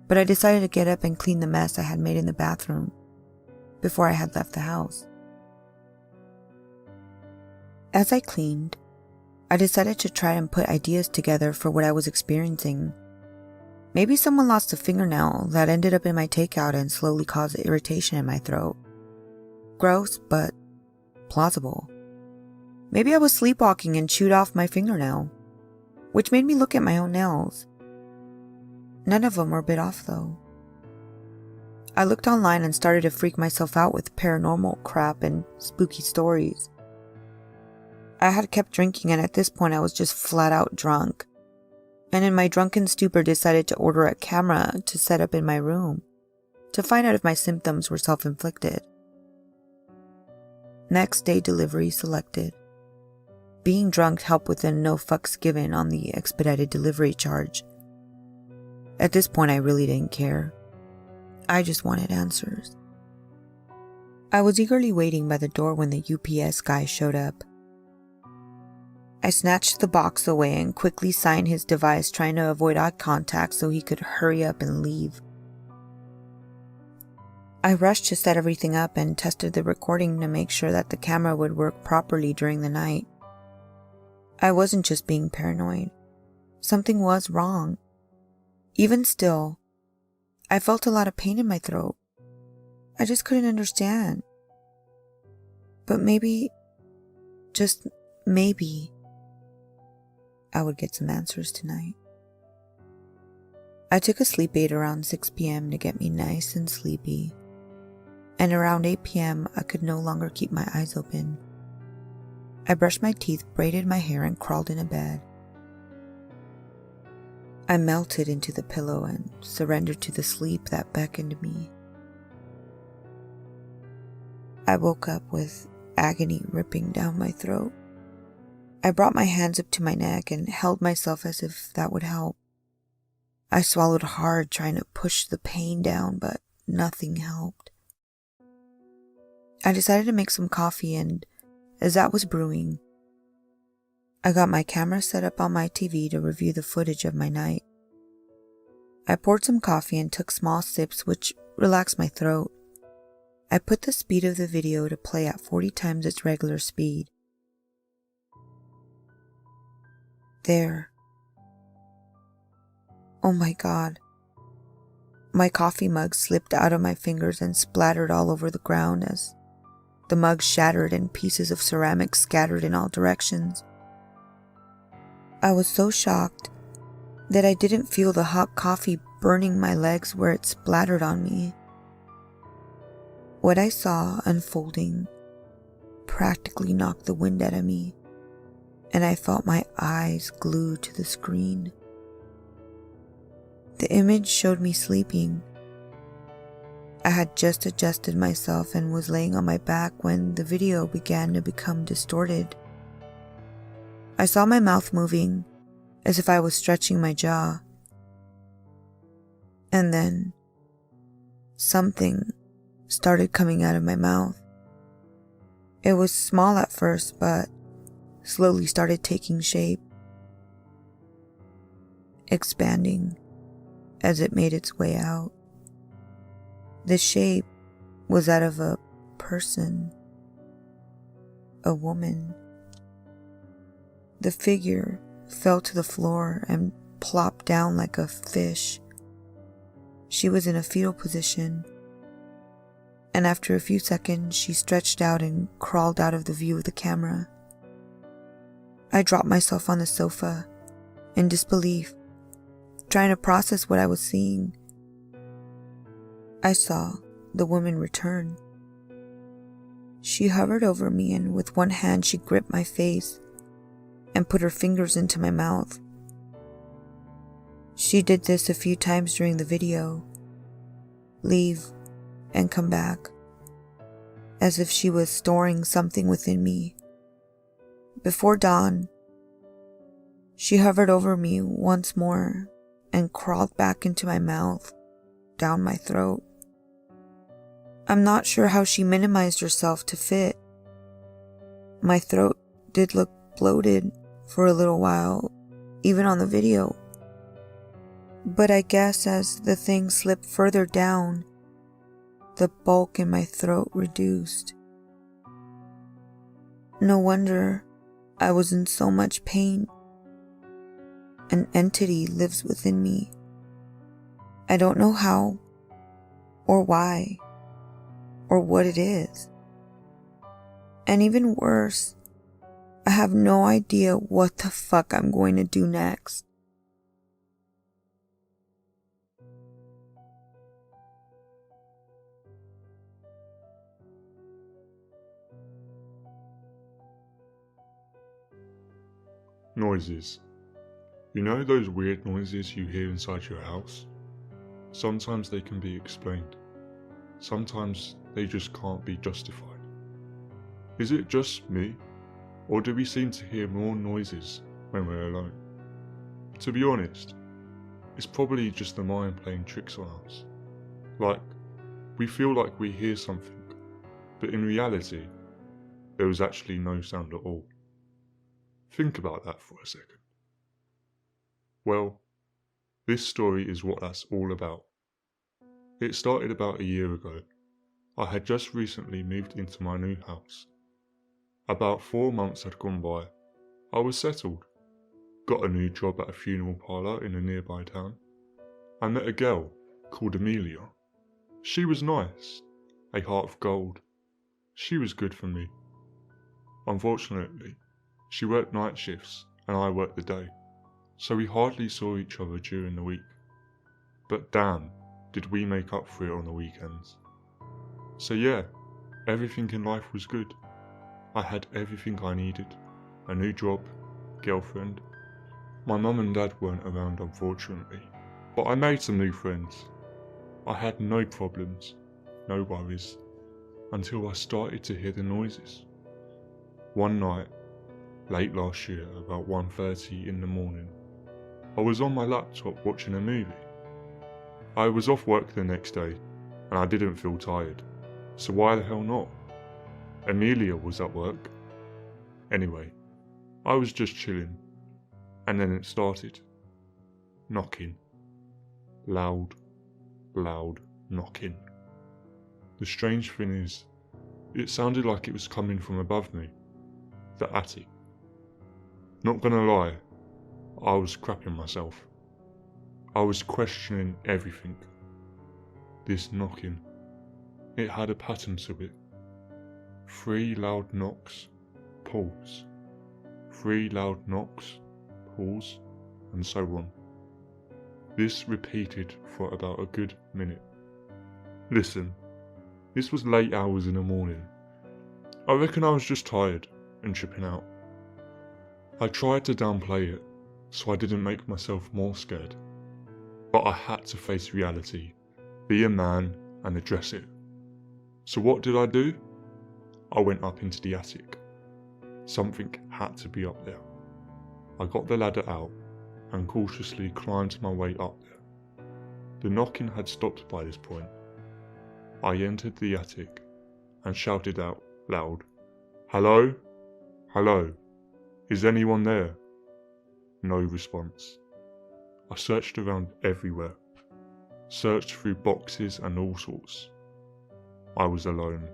Speaker 10: But I decided to get up and clean the mess I had made in the bathroom before I had left the house. As I cleaned, I decided to try and put ideas together for what I was experiencing. Maybe someone lost a fingernail that ended up in my takeout and slowly caused irritation in my throat. Gross, but plausible. Maybe I was sleepwalking and chewed off my fingernail, which made me look at my own nails. None of them were bit off though. I looked online and started to freak myself out with paranormal crap and spooky stories. I had kept drinking and at this point I was just flat out drunk. And in my drunken stupor decided to order a camera to set up in my room to find out if my symptoms were self-inflicted. Next day delivery selected. Being drunk helped with a no fucks given on the expedited delivery charge. At this point I really didn't care. I just wanted answers. I was eagerly waiting by the door when the UPS guy showed up. I snatched the box away and quickly signed his device, trying to avoid eye contact so he could hurry up and leave. I rushed to set everything up and tested the recording to make sure that the camera would work properly during the night. I wasn't just being paranoid. Something was wrong. Even still, I felt a lot of pain in my throat. I just couldn't understand. But maybe, just maybe, I would get some answers tonight. I took a sleep aid around 6 p.m. to get me nice and sleepy. And around 8 p.m. I could no longer keep my eyes open. I brushed my teeth, braided my hair, and crawled into bed. I melted into the pillow and surrendered to the sleep that beckoned me. I woke up with agony ripping down my throat. I brought my hands up to my neck and held myself as if that would help. I swallowed hard, trying to push the pain down, but nothing helped. I decided to make some coffee, and as that was brewing, I got my camera set up on my TV to review the footage of my night. I poured some coffee and took small sips, which relaxed my throat. I put the speed of the video to play at 40 times its regular speed. There. Oh my God. My coffee mug slipped out of my fingers and splattered all over the ground as the mug shattered and pieces of ceramic scattered in all directions. I was so shocked that I didn't feel the hot coffee burning my legs where it splattered on me. What I saw unfolding practically knocked the wind out of me, and I felt my eyes glued to the screen. The image showed me sleeping. I had just adjusted myself and was laying on my back when the video began to become distorted. I saw my mouth moving as if I was stretching my jaw. And then something started coming out of my mouth. It was small at first, but slowly started taking shape, expanding as it made its way out. The shape was that of a person, a woman. the figure fell to the floor and plopped down like a fish. She was in a fetal position, and after a few seconds, she stretched out and crawled out of the view of the camera. I dropped myself on the sofa in disbelief, trying to process what I was seeing. I saw the woman return. She hovered over me, and with one hand she gripped my face and put her fingers into my mouth. She did this a few times during the video, leave and come back, as if she was storing something within me. Before dawn, she hovered over me once more and crawled back into my mouth, down my throat. I'm not sure how she minimized herself to fit. My throat did look bloated for a little while, even on the video. But I guess as the thing slipped further down, the bulk in my throat reduced. No wonder I was in so much pain. An entity lives within me. I don't know how, or why, or what it is. And even worse, I have no idea what the fuck I'm going to do next.
Speaker 11: Noises. You know those weird noises you hear inside your house? Sometimes they can be explained. Sometimes they just can't be justified. Is it just me? Or do we seem to hear more noises when we're alone? To be honest, it's probably just the mind playing tricks on us. Like, we feel like we hear something, but in reality, there was actually no sound at all. Think about that for a second. Well, this story is what that's all about. It started about a year ago. I had just recently moved into my new house. About 4 months had gone by. I was settled. Got a new job at a funeral parlour in a nearby town. I met a girl called Amelia. She was nice, a heart of gold. She was good for me. Unfortunately, she worked night shifts and I worked the day, so we hardly saw each other during the week. But damn, did we make up for it on the weekends. So yeah, everything in life was good. I had everything I needed. A new job, girlfriend. My mum and dad weren't around unfortunately, but I made some new friends. I had no problems, no worries, until I started to hear the noises. One night, late last year, about 1:30 in the morning, I was on my laptop watching a movie. I was off work the next day, and I didn't feel tired, so why the hell not? Amelia was at work. Anyway, I was just chilling, and then it started. Knocking. Loud knocking. The strange thing is, it sounded like it was coming from above me, the attic. Not gonna lie, I was crapping myself. I was questioning everything. This knocking, it had a pattern to it. 3 loud knocks, pause. 3 loud knocks, pause, and so on. This repeated for about a good minute. Listen, this was late hours in the morning. I reckon I was just tired and tripping out. I tried to downplay it so I didn't make myself more scared. But I had to face reality, be a man and address it. So what did I do? I went up into the attic. Something had to be up there. I got the ladder out and cautiously climbed my way up there. The knocking had stopped by this point. I entered the attic and shouted out loud, "Hello? Hello? Is anyone there?" No response. I searched around everywhere. Searched through boxes and all sorts. I was alone.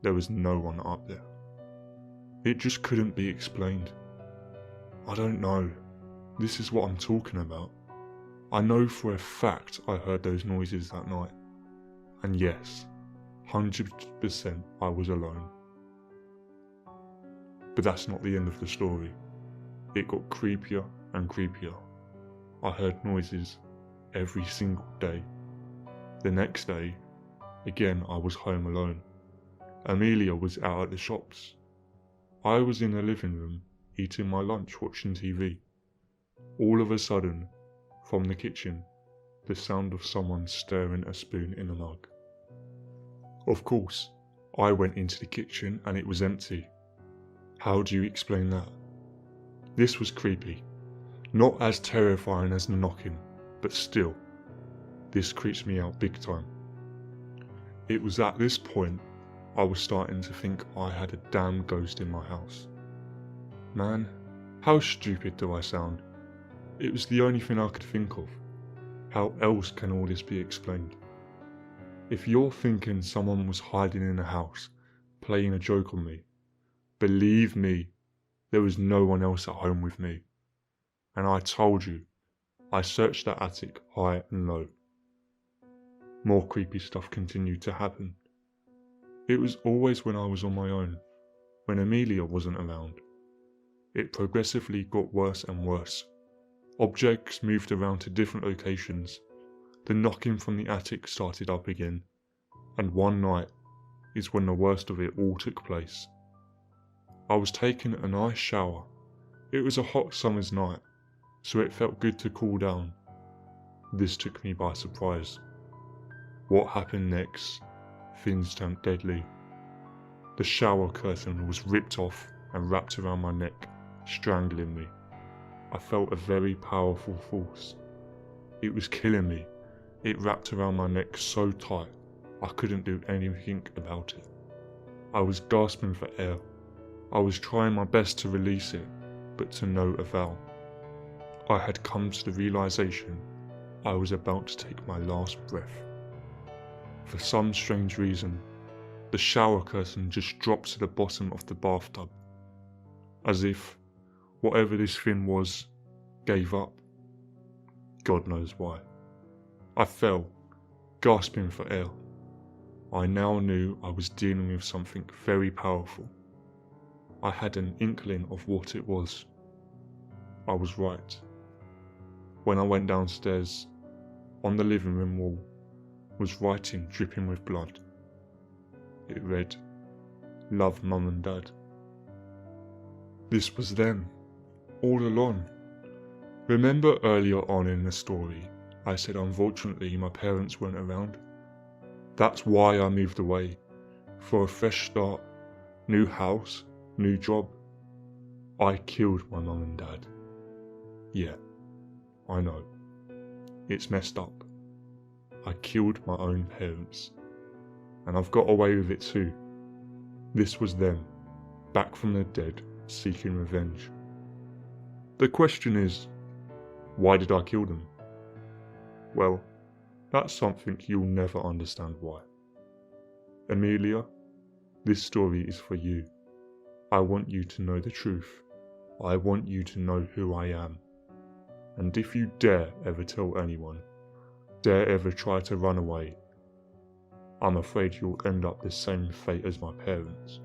Speaker 11: There was no one up there. It just couldn't be explained. I don't know. This is what I'm talking about. I know for a fact I heard those noises that night. And yes, 100% I was alone. But that's not the end of the story. It got creepier and creepier. I heard noises every single day. The next day, again I was home alone. Amelia was out at the shops. I was in the living room, eating my lunch, watching TV. All of a sudden, from the kitchen, the sound of someone stirring a spoon in a mug. Of course, I went into the kitchen and it was empty. How do you explain that? This was creepy. Not as terrifying as the knocking, but still, this creeps me out big time. It was at this point I was starting to think I had a damn ghost in my house. Man, how stupid do I sound? It was the only thing I could think of. How else can all this be explained? If you're thinking someone was hiding in the house, playing a joke on me, believe me, there was no one else at home with me. And I told you, I searched that attic high and low. More creepy stuff continued to happen. It was always when I was on my own, when Amelia wasn't around. It progressively got worse and worse. Objects moved around to different locations. The knocking from the attic started up again. And one night is when the worst of it all took place. I was taking a nice shower. It was a hot summer's night, so it felt good to cool down. This took me by surprise. What happened next? Things turned deadly. The shower curtain was ripped off and wrapped around my neck, strangling me. I felt a very powerful force. It was killing me. It wrapped around my neck so tight, I couldn't do anything about it. I was gasping for air. I was trying my best to release it, but to no avail. I had come to the realization I was about to take my last breath. For some strange reason, the shower curtain just dropped to the bottom of the bathtub, as if whatever this thing was, gave up. God knows why. I fell, gasping for air. I now knew I was dealing with something very powerful. I had an inkling of what it was. I was right. When I went downstairs, on the living room wall, was writing dripping with blood. It read, "Love Mum and Dad." This was them, all along. Remember earlier on in the story, I said unfortunately my parents weren't around? That's why I moved away, for a fresh start, new house, new job. I killed my mum and dad. Yeah, I know. It's messed up. I killed my own parents. And I've got away with it too. This was them, back from the dead, seeking revenge. The question is, why did I kill them? Well, that's something you'll never understand why. Amelia, this story is for you. I want you to know the truth. I want you to know who I am. And if you dare ever tell anyone, dare ever try to run away, I'm afraid you'll end up the same fate as my parents.